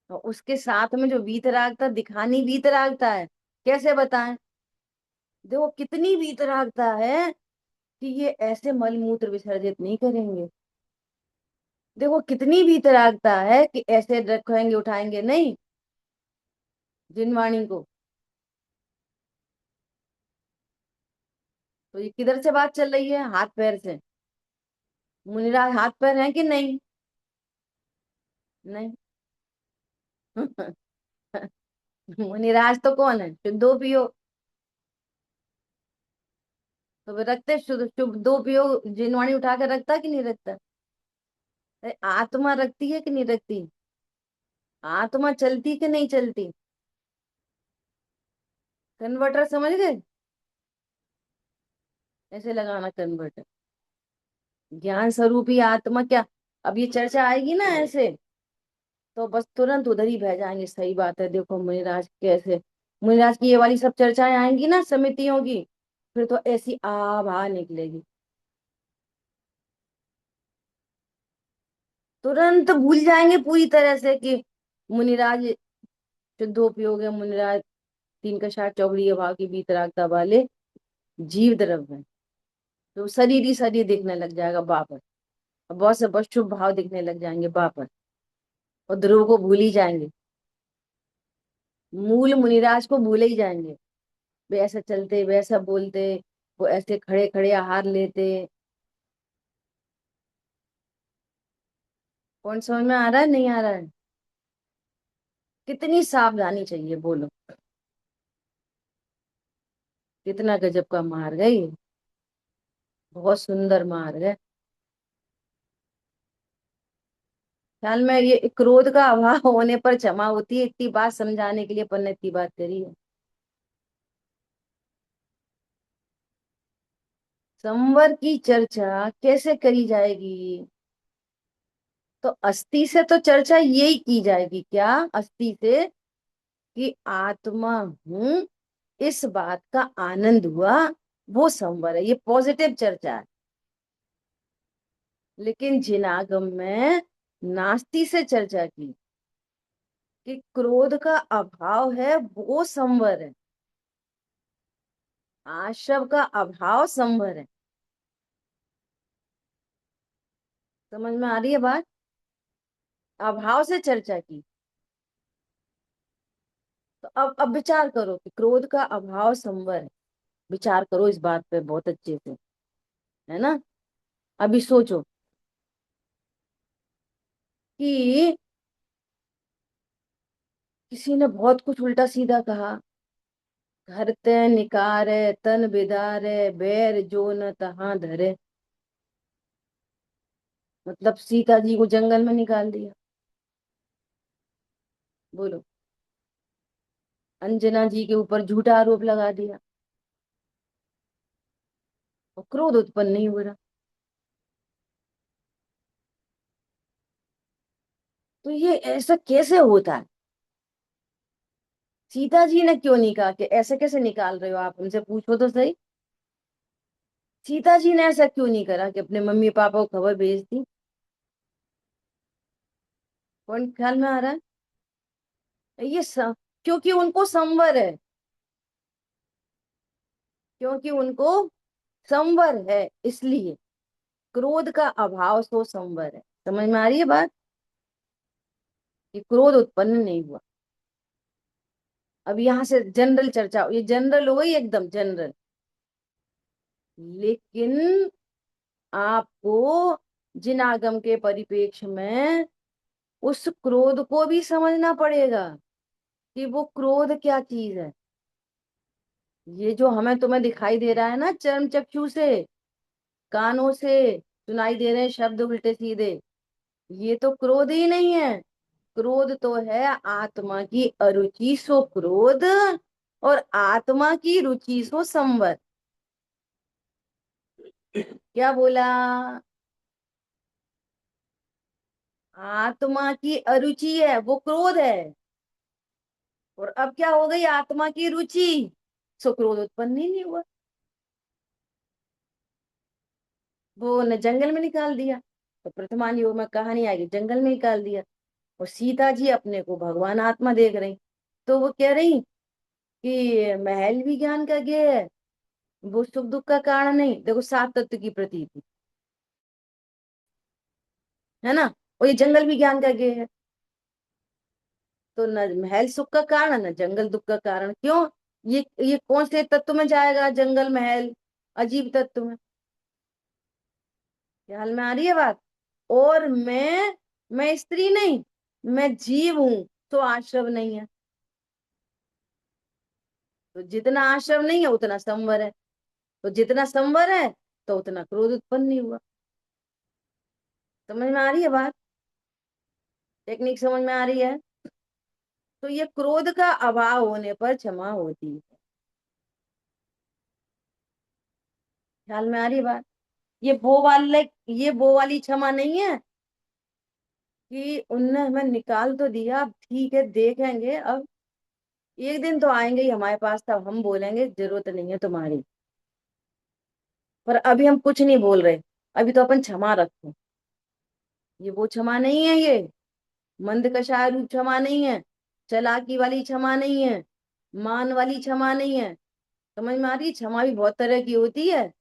और उसके साथ में जो वीतरागता दिखानी वीतरागता है, कैसे बताएं? देखो कितनी वीतरागता है कि ये ऐसे मलमूत्र विसर्जित नहीं करेंगे। देखो कितनी वीतरागता है कि ऐसे रखेंगे, उठाएंगे नहीं जिनवाणी को। तो ये किधर से बात चल रही है? हाथ पैर से। मुनिराज हाथ पैर हैं कि नहीं? नहीं। मुनिराज तो कौन है? शुद्धो पियो। तो वे रखते शुद्ध शुभ दो पियो, जिनवाणी उठा कर रखता कि नहीं रखता? अरे आत्मा रखती है कि नहीं रखती? आत्मा चलती कि नहीं चलती? कन्वर्टर समझ गए? ऐसे लगाना कन्वर्टर। ज्ञान स्वरूपी आत्मा क्या, अब ये चर्चा आएगी ना ऐसे, तो बस तुरंत उधर ही बह जाएंगे। सही बात है, देखो मुनिराज कैसे, मुनिराज की ये वाली सब चर्चाएं आएंगी ना समितियों की, फिर तो ऐसी आभा निकलेगी। तुरंत भूल जाएंगे पूरी तरह से कि मुनिराज शुद्धोपयोग है, मुनिराज तीन का शाट चौगड़ी भाव की बीतरागता वाले जीव द्रव्य है। तो शरीर ही शरीर दिखने लग जाएगा वापस, और बहुत से बहुत शुभ भाव दिखने लग जाएंगे वापस, और ध्रुव को भूल ही जाएंगे। मूल मुनिराज को भूल ही जाएंगे। वे ऐसा चलते, वैसा बोलते, वो ऐसे खड़े खड़े आहार लेते। कौन समझ में आ रहा है, नहीं आ रहा है? कितनी सावधानी चाहिए बोलो। कितना गजब का मार्ग है ये, बहुत सुंदर मार्ग है। ख्याल में ये क्रोध का अभाव होने पर क्षमा होती है, इतनी बात समझाने के लिए अपन ने इतनी बात करी है। संवर की चर्चा कैसे करी जाएगी? तो अस्थि से तो चर्चा यही की जाएगी, क्या अस्थि से, कि आत्मा हूं, इस बात का आनंद हुआ, वो संवर है, ये पॉजिटिव चर्चा है। लेकिन जिनागम में नास्ति से चर्चा की कि क्रोध का अभाव है वो संवर है, आशव का अभाव संवर है। समझ में आ रही है बात? अभाव से चर्चा की। तो अब विचार करो कि क्रोध का अभाव संवर है। विचार करो इस बात पे बहुत अच्छे से, है ना? अभी सोचो कि किसी ने बहुत कुछ उल्टा सीधा कहा, घर ते निकारे तन बिदारे, बैर जो न तहां धरे। मतलब सीता जी को जंगल में निकाल दिया। बोलो। अंजना जी के ऊपर झूठा आरोप लगा दिया, और क्रोध उत्पन्न नहीं हो रहा। तो ये ऐसा कैसे होता है? सीता जी ने क्यों नहीं कहा कि ऐसे कैसे निकाल रहे हो आप, उनसे पूछो तो सही। सीता जी ने ऐसा क्यों नहीं करा कि अपने मम्मी पापा को खबर भेज दी? कौन ख्याल में आ रहा है? क्योंकि उनको संवर है, क्योंकि उनको संवर है, इसलिए क्रोध का अभाव सो संवर है। समझ में आ रही है बात? कि क्रोध उत्पन्न नहीं हुआ। अब यहाँ से जनरल चर्चा, ये जनरल हो गई, एकदम जनरल। लेकिन आपको जिन आगम के परिप्रेक्ष्य में उस क्रोध को भी समझना पड़ेगा कि वो क्रोध क्या चीज है। ये जो हमें तुम्हें दिखाई दे रहा है ना चर्म चक्षु से, कानों से सुनाई दे रहे हैं शब्द उल्टे सीधे, ये तो क्रोध ही नहीं है। क्रोध तो है आत्मा की अरुचि सो क्रोध, और आत्मा की रुचि सो संवर। क्या बोला? आत्मा की अरुचि है वो क्रोध है, और अब क्या हो गई? आत्मा की रुचि, सो क्रोध उत्पन्न ही नहीं हुआ। वो न जंगल में निकाल दिया, तो प्रथमान योग में कहानी आएगी, जंगल में निकाल दिया। और सीता जी अपने को भगवान आत्मा देख रही, तो वो कह रही कि महल भी ज्ञान का गेय है, वो सुख दुख का कारण नहीं। देखो, सात तत्व की प्रतीति है ना, और ये जंगल भी ज्ञान का गेय है। तो न महल सुख का कारण, न जंगल दुख का कारण। क्यों? ये कौन से तत्व में जाएगा? जंगल, महल, अजीब तत्व में। ख्याल में आ रही है बात? और मैं स्त्री नहीं, मैं जीव हूं, तो आश्रव नहीं है। तो जितना आश्रव नहीं है उतना संवर है, तो जितना संवर है तो उतना क्रोध उत्पन्न नहीं हुआ। समझ में आ रही है बात? टेक्निक समझ में आ रही है? तो ये क्रोध का अभाव होने पर क्षमा होती है। ख्याल में आ रही है बात? ये वो वाली क्षमा नहीं है कि उनने हमें निकाल तो दिया, अब ठीक है देखेंगे, अब एक दिन तो आएंगे ही हमारे पास, तब हम बोलेंगे जरूरत नहीं है तुम्हारी। पर अभी हम कुछ नहीं बोल रहे, अभी तो अपन क्षमा रखो। ये वो क्षमा नहीं है, ये मंद कषाय रूप क्षमा नहीं है, चालाकी वाली क्षमा नहीं है, मान वाली क्षमा नहीं है। समझ में आ रही है? क्षमा भी बहुत तरह की होती है।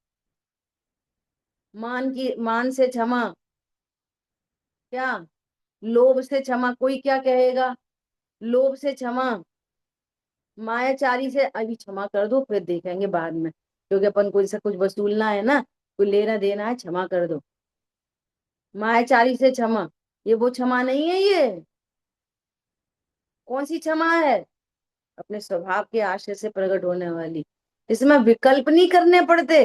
मान से क्षमा, क्या? लोभ से क्षमा, कोई क्या कहेगा, लोभ से क्षमा, मायाचारी से अभी क्षमा कर दो, फिर देखेंगे बाद में, क्योंकि अपन को जैसे कुछ वसूलना है ना, कोई लेना देना है, क्षमा कर दो। मायाचारी से क्षमा, ये वो क्षमा नहीं है। ये कौन सी क्षमा है? अपने स्वभाव के आशय से प्रकट होने वाली। इसमें विकल्प नहीं करने पड़ते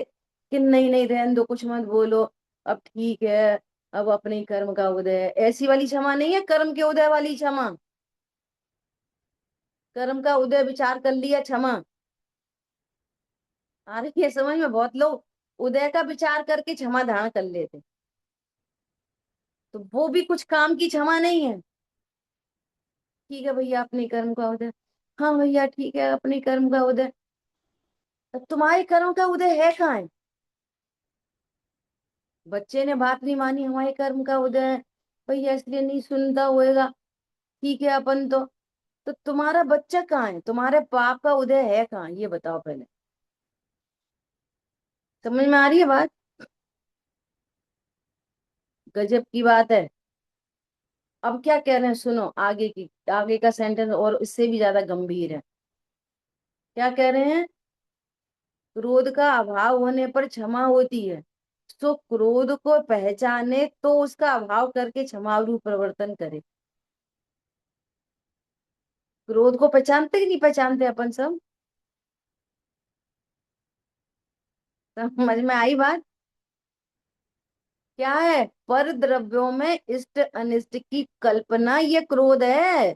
कि नहीं नहीं रहने दो, कुछ मत बोलो, अब ठीक है, अब अपने ही कर्म का उदय है। ऐसी वाली क्षमा नहीं है, कर्म के उदय वाली क्षमा। कर्म का उदय विचार कर लिया क्षमा। आ रही है समझ में? बहुत लोग उदय का विचार करके क्षमा धारण कर लेते, तो वो भी कुछ काम की क्षमा नहीं है। ठीक है भैया, अपने कर्म का उदय। हाँ भैया ठीक है, अपने कर्म का उदय। अब तुम्हारे कर्म का उदय है कहाँ है? बच्चे ने बात नहीं मानी, हमारे कर्म का उदय है भैया, इसलिए नहीं सुनता होएगा। ठीक है अपन तो तुम्हारा बच्चा कहाँ है? तुम्हारे पाप का उदय है कहाँ, ये बताओ पहले। समझ में आ रही है बात? गजब की बात है। अब क्या कह रहे हैं सुनो, आगे का सेंटेंस और इससे भी ज्यादा गंभीर है। क्या कह रहे हैं? क्रोध का अभाव होने पर क्षमा होती है, तो क्रोध को पहचाने तो उसका अभाव करके क्षमा रूप प्रवर्तन करे। क्रोध को पहचानते कि नहीं पहचानते अपन सब? समझ में आई बात? क्या है? पर द्रव्यों में इष्ट अनिष्ट की कल्पना, ये क्रोध है।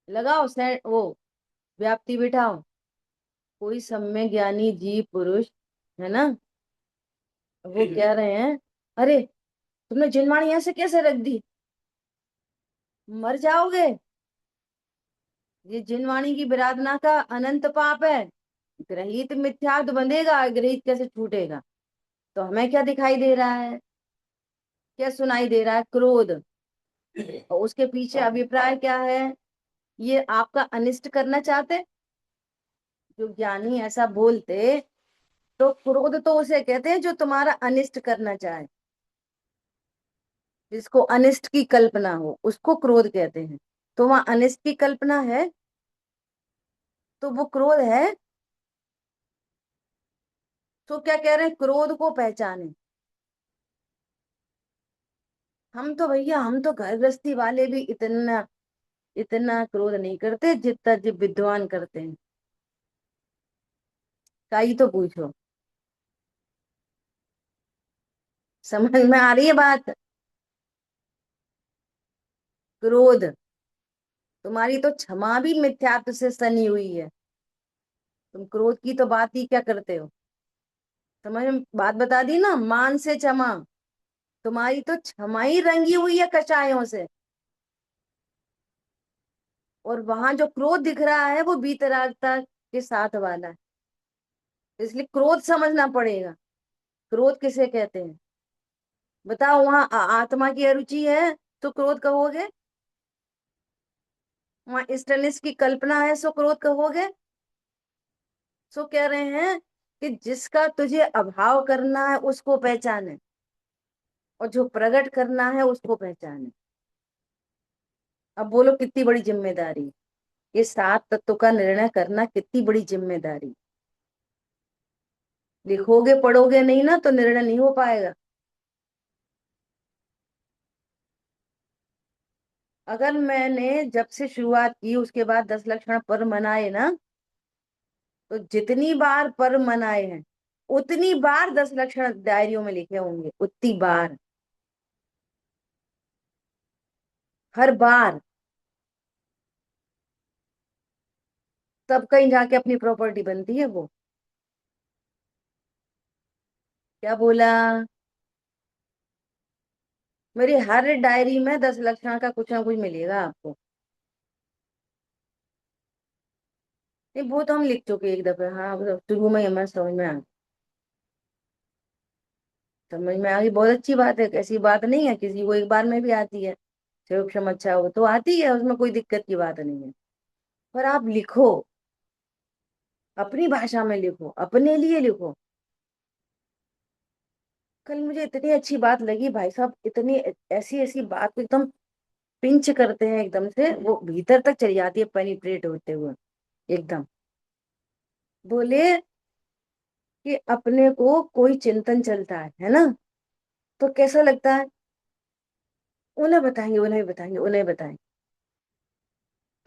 लगाओ से वो व्याप्ति बिठाओ। कोई सम्यक ज्ञानी जीव पुरुष है ना, वो कह रहे हैं, अरे तुमने जिनवाणी ऐसे कैसे रख दी, मर जाओगे। ये जिनवाणी की विराधना का अनंत पाप है। ग्रहित मिथ्यात्व बंधेगा, ग्रहित कैसे छूटेगा? तो हमें क्या दिखाई दे रहा है, क्या सुनाई दे रहा है? क्रोध। और उसके पीछे अभिप्राय क्या है? ये आपका अनिष्ट करना चाहते। जो ज्ञानी ऐसा बोलते, तो क्रोध तो उसे कहते हैं जो तुम्हारा अनिष्ट करना चाहे, जिसको अनिष्ट की कल्पना हो उसको क्रोध कहते हैं। तो वहां अनिष्ट की कल्पना है, तो वो क्रोध है। तो क्या कह रहे हैं? क्रोध को पहचाने। हम तो भैया, हम तो घर गृहस्थी वाले भी इतना इतना क्रोध नहीं करते जितना जो विद्वान करते हैं। का ही तो पूछो। समझ में आ रही है बात? क्रोध, तुम्हारी तो क्षमा भी मिथ्यात्व से सनी हुई है। तुम क्रोध की तो बात ही क्या करते हो? समझ में बात बता दी ना, मान से क्षमा। तुम्हारी तो क्षमा ही रंगी हुई है कषायों से, और वहां जो क्रोध दिख रहा है वो वीतरागता के साथ वाला है। इसलिए क्रोध समझना पड़ेगा। क्रोध किसे कहते हैं बताओ? वहां आत्मा की अरुचि है तो क्रोध कहोगे? वहां स्टेनलेस की कल्पना है सो क्रोध कहोगे। सो कह रहे हैं कि जिसका तुझे अभाव करना है उसको पहचाने, और जो प्रकट करना है उसको पहचाने। अब बोलो कितनी बड़ी जिम्मेदारी, ये सात तत्व का निर्णय करना कितनी बड़ी जिम्मेदारी। लिखोगे पढ़ोगे नहीं ना तो निर्णय नहीं हो पाएगा। अगर मैंने जब से शुरुआत की उसके बाद 10 लक्षण पर मनाए ना, तो जितनी बार पर मनाए हैं उतनी बार 10 लक्षण डायरियों में लिखे होंगे, उतनी बार, हर बार। तब कहीं जाके अपनी प्रॉपर्टी बनती है वो। क्या बोला? मेरी हर डायरी में 10 लक्षण का कुछ ना कुछ मिलेगा आपको। नहीं वो तो हम लिख चुके एक दफे, हाँ वो शुरू में ही हमें समझ में आ गई। समझ में आ गई, बहुत अच्छी बात है, ऐसी बात नहीं है, किसी को एक बार में भी आती है। सूक्ष्म अच्छा हो तो आती है, उसमें कोई दिक्कत की बात नहीं है। पर आप लिखो, अपनी भाषा में लिखो, अपने लिए लिखो। कल मुझे इतनी अच्छी बात लगी भाई साहब, इतनी ऐसी ऐसी बात को एकदम पिंच करते हैं, एकदम से वो भीतर तक चली जाती है पेनिट्रेट होते हुए एकदम। बोले कि अपने को कोई चिंतन चलता है ना, तो कैसा लगता है? उन्हें बताएंगे, उन्हें बताएंगे, उन्हें बताएंगे,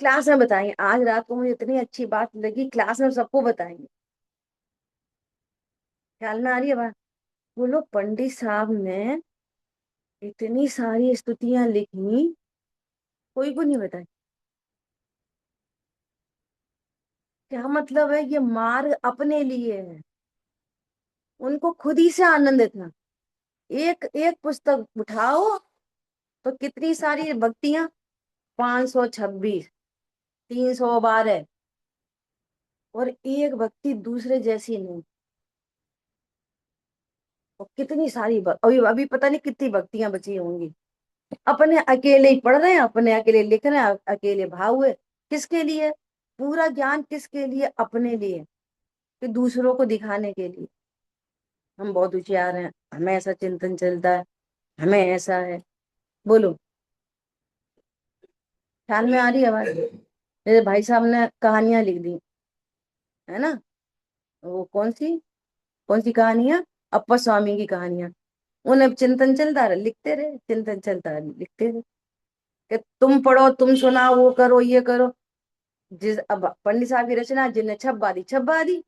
क्लास में बताएंगे। आज रात को मुझे इतनी अच्छी बात लगी, क्लास में सबको बताएंगे। ख्याल में आ रही है बात? बोलो पंडित साहब ने इतनी सारी स्तुतियां लिखी, कोई को नहीं बताई। क्या मतलब है? ये मार्ग अपने लिए है, उनको खुद ही से आनंद था। एक एक पुस्तक उठाओ तो कितनी सारी भक्तियां, 526, 312, और एक भक्ति दूसरे जैसी नहीं। और कितनी सारी अभी अभी पता नहीं कितनी भक्तियां बची होंगी। अपने अकेले ही पढ़ रहे हैं, अपने अकेले लिख रहे हैं, अकेले भाव हुए। किसके लिए? पूरा ज्ञान किसके लिए? अपने लिए, कि दूसरों को दिखाने के लिए हम बहुत होशियार हैं, हमें ऐसा चिंतन चलता है, हमें ऐसा है। बोलो, ख्याल में आ रही है आवाज? मेरे भाई साहब ने कहानियां लिख दी है ना, वो कौन सी कहानियां? अप्पा स्वामी की कहानियां। उन्हें चिंतन चलता रहे, लिखते रहे, चिंतन चलता रहे, लिखते रहे। कि तुम पढ़ो, तुम सुनाओ, वो करो, ये करो। जिस अब पंडित साहब की रचना जिनने छपवा दी, छपवा दी।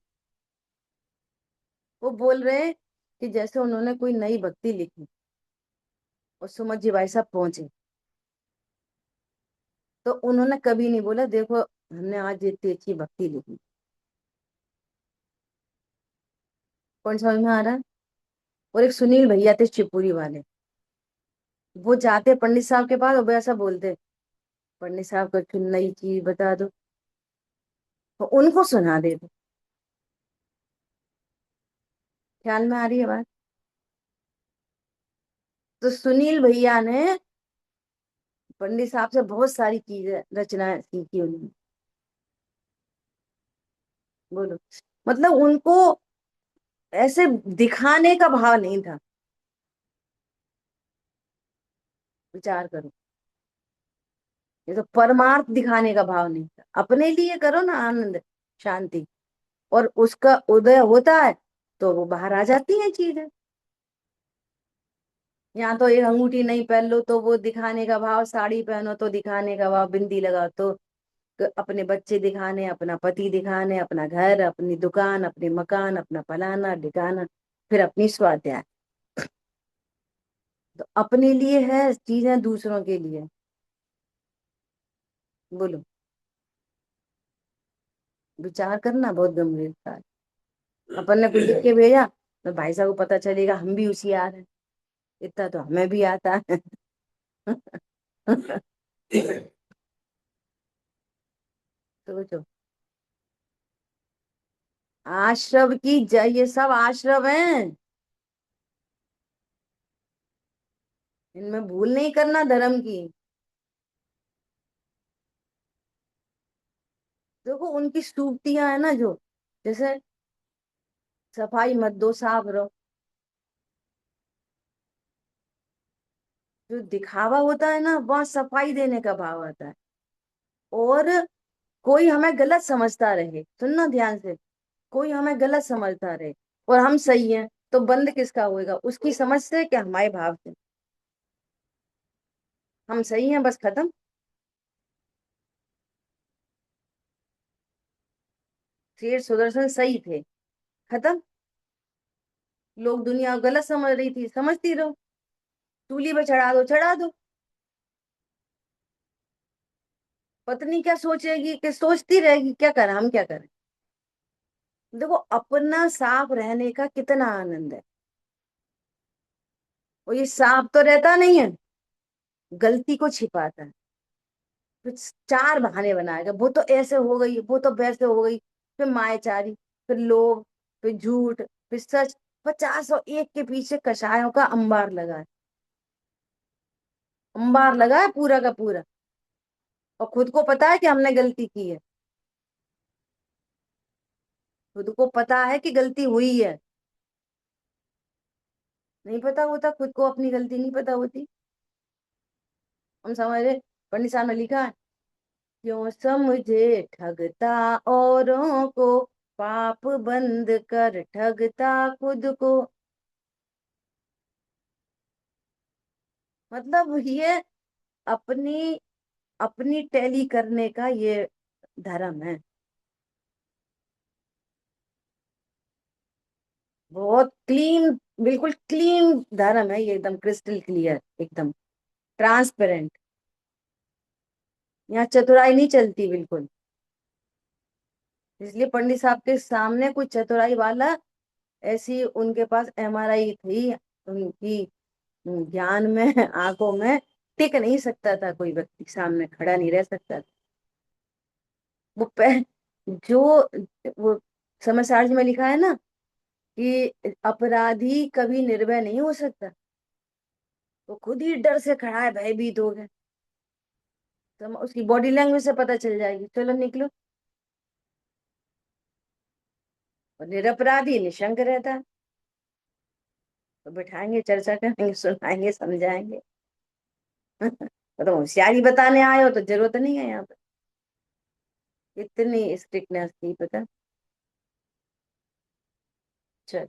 वो बोल रहे हैं कि जैसे उन्होंने कोई नई भक्ति लिखी और सुमत जी भाई साहब पहुंचे, तो उन्होंने कभी नहीं बोला देखो हमने आज इतनी अच्छी भक्ति लिखी। कौन समझ में आ रहा है? और एक सुनील भैया थे शिवपुरी वाले, वो जाते पंडित साहब के पास और वो ऐसा बोलते, पंडित साहब को कोई नई चीज बता दो, तो उनको सुना दे दो। ख्याल में आ रही है बात? तो सुनील भैया ने पंडित साहब से बहुत सारी चीजें रचनाएं सीखी उन्होंने। बोलो, मतलब उनको ऐसे दिखाने का भाव नहीं था। विचार करो, ये तो परमार्थ दिखाने का भाव नहीं था, अपने लिए करो ना आनंद, शांति, और उसका उदय होता है तो वो बाहर आ जाती है चीजें। यहाँ तो एक अंगूठी नहीं पहन लो तो वो दिखाने का भाव, साड़ी पहनो तो दिखाने का भाव, बिंदी लगाओ तो अपने बच्चे दिखाने, अपना पति दिखाने, अपना घर, अपनी दुकान, अपने मकान, अपना फलाना ठिकाना, फिर अपनी स्वाध्याय। तो अपने लिए है चीजें, दूसरों के लिए। बोलो, विचार करना बहुत गंभीरता है। अपन ने कुछ लिख के भेजा तो भाई साहब को पता चलेगा हम भी होशियार हैं, इतना तो हमें भी आता है। सोचो, आश्रव की जय, ये सब आश्रव हैं, इनमें भूल नहीं करना धर्म की। देखो उनकी सूक्तियां है ना, जो जैसे सफाई मत दो, साफ रहो, जो दिखावा होता है ना वहाँ सफाई देने का भाव आता है। और कोई हमें गलत समझता रहे, सुनना ध्यान से, कोई हमें गलत समझता रहे और हम सही हैं, तो बंद किसका होएगा, उसकी समझ से क्या हमारे भाव से। हम सही हैं बस, खत्म। शेर सुदर्शन सही थे, खत्म। लोग दुनिया गलत समझ रही थी, समझती रहो, सूली पे चढ़ा दो, चढ़ा दो। पत्नी क्या सोचेगी, कि सोचती रहेगी, क्या करें, हम क्या करें। देखो अपना साफ रहने का कितना आनंद है, और ये साफ तो रहता नहीं है, गलती को छिपाता है। फिर चार बहाने बनाएगा, वो तो ऐसे हो गई, वो तो वैसे हो गई, फिर मायाचारी, फिर लोभ, फिर झूठ, फिर सच, 50 और 1 के पीछे कषायों का अंबार लगा है, अंबार लगा है पूरा का पूरा। और खुद को पता है कि हमने गलती की है, खुद को पता है कि गलती हुई है। नहीं पता होता खुद को, अपनी गलती नहीं पता होती। हम समझ रहे, पंडित साहब ने लिखा है, क्यों समझे ठगता औरों को, पाप बंद कर ठगता खुद को। मतलब ये अपनी अपनी टैली करने का ये धर्म है। बहुत क्लीन, बिल्कुल क्लीन धर्म है ये, एकदम क्रिस्टल क्लियर, एकदम ट्रांसपेरेंट। यहाँ चतुराई नहीं चलती बिल्कुल। इसलिए पंडित साहब के सामने कोई चतुराई वाला, ऐसी उनके पास एमआरआई थी उनकी, ज्ञान में आंखों में टिक नहीं सकता था, कोई व्यक्ति सामने खड़ा नहीं रह सकता था। वो जो वो समाचार में लिखा है ना कि अपराधी कभी निर्भय नहीं हो सकता, वो खुद ही डर से खड़ा है, भयभीत हो गया, तो उसकी बॉडी लैंग्वेज से पता चल जाएगी, चलो निकलो। और निरपराधी निशंक रहता है, तो बिठाएंगे, चर्चा करेंगे, सुनाएंगे, समझाएंगे। तो होशियारी बताने आए हो तो जरूरत नहीं है यहाँ पे, इतनी स्ट्रिक्टनेस थी, पता। चल,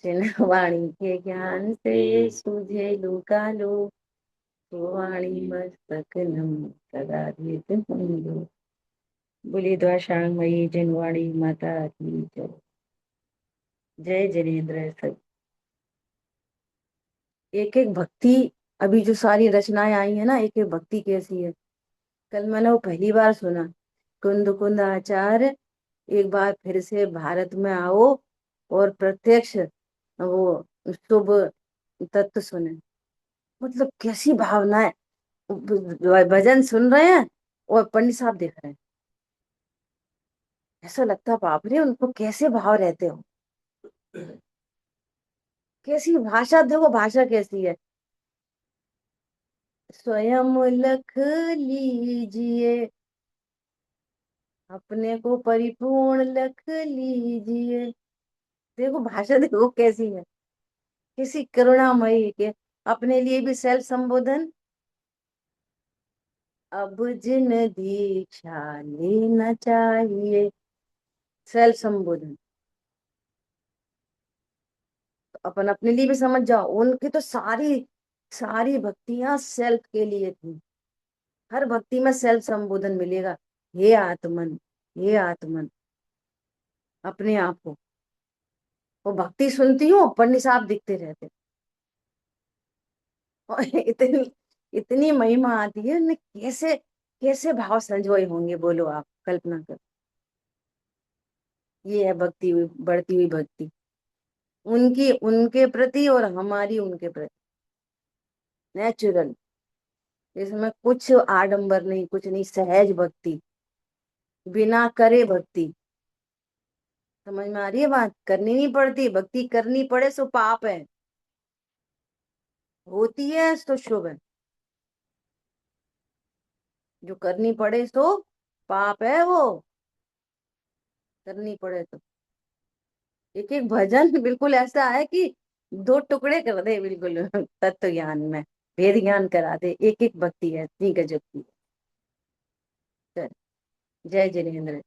जिन वाणी के ज्ञान से सूझे लूका लो, तो वाणी मस्तक नम सदा धित लो। बोली द्वाशांग जिन वाणी माता की जय। जय जिनेन्द्र सर। एक एक भक्ति, अभी जो सारी रचनाएं आई है ना, एक एक भक्ति कैसी है। कल मैंने वो पहली बार सुना, कुंद कुंद आचार्य, एक बार फिर से भारत में आओ और प्रत्यक्ष वो शुभ तत्व सुने। मतलब कैसी भावना है, भजन सुन रहे हैं और पंडित साहब देख रहे हैं, ऐसा लगता है बाप रे उनको कैसे भाव रहते हो। कैसी भाषा, देखो भाषा कैसी है। स्वयं लख लीजिए, अपने को परिपूर्ण लख लीजिए। देखो भाषा, देखो कैसी है, किसी करुणामयी के। अपने लिए भी सेल्फ संबोधन, अब जिन दीक्षा लेना चाहिए, सेल्फ संबोधन। तो अपन अपने लिए भी समझ जाओ, उनकी तो सारी सारी भक्तियां सेल्फ के लिए थी। हर भक्ति में सेल्फ संबोधन मिलेगा, हे आत्मन, हे आत्मन, अपने आप को। वो भक्ति सुनती हूँ, पंडित साहब दिखते रहते, और इतनी इतनी महिमा आती है उन्हें, कैसे कैसे भाव संजोए होंगे, बोलो आप कल्पना करो। ये है भक्ति हुई, बढ़ती हुई भक्ति, उनकी उनके प्रति और हमारी उनके प्रति, नेचुरल। इसमें कुछ आडंबर नहीं, कुछ नहीं, सहज भक्ति, बिना करे भक्ति। समझ में आ रही है बात, करनी नहीं पड़ती भक्ति, करनी पड़े सो पाप है, होती है तो शुभ है, जो करनी पड़े सो पाप है वो, करनी पड़े तो। एक एक भजन बिल्कुल ऐसा है कि दो टुकड़े कर दे बिल्कुल तत्व ज्ञान में, भेद ज्ञान करा दे। एक एक भक्ति है इतनी गजब की। चल, जय जिनेन्द्र।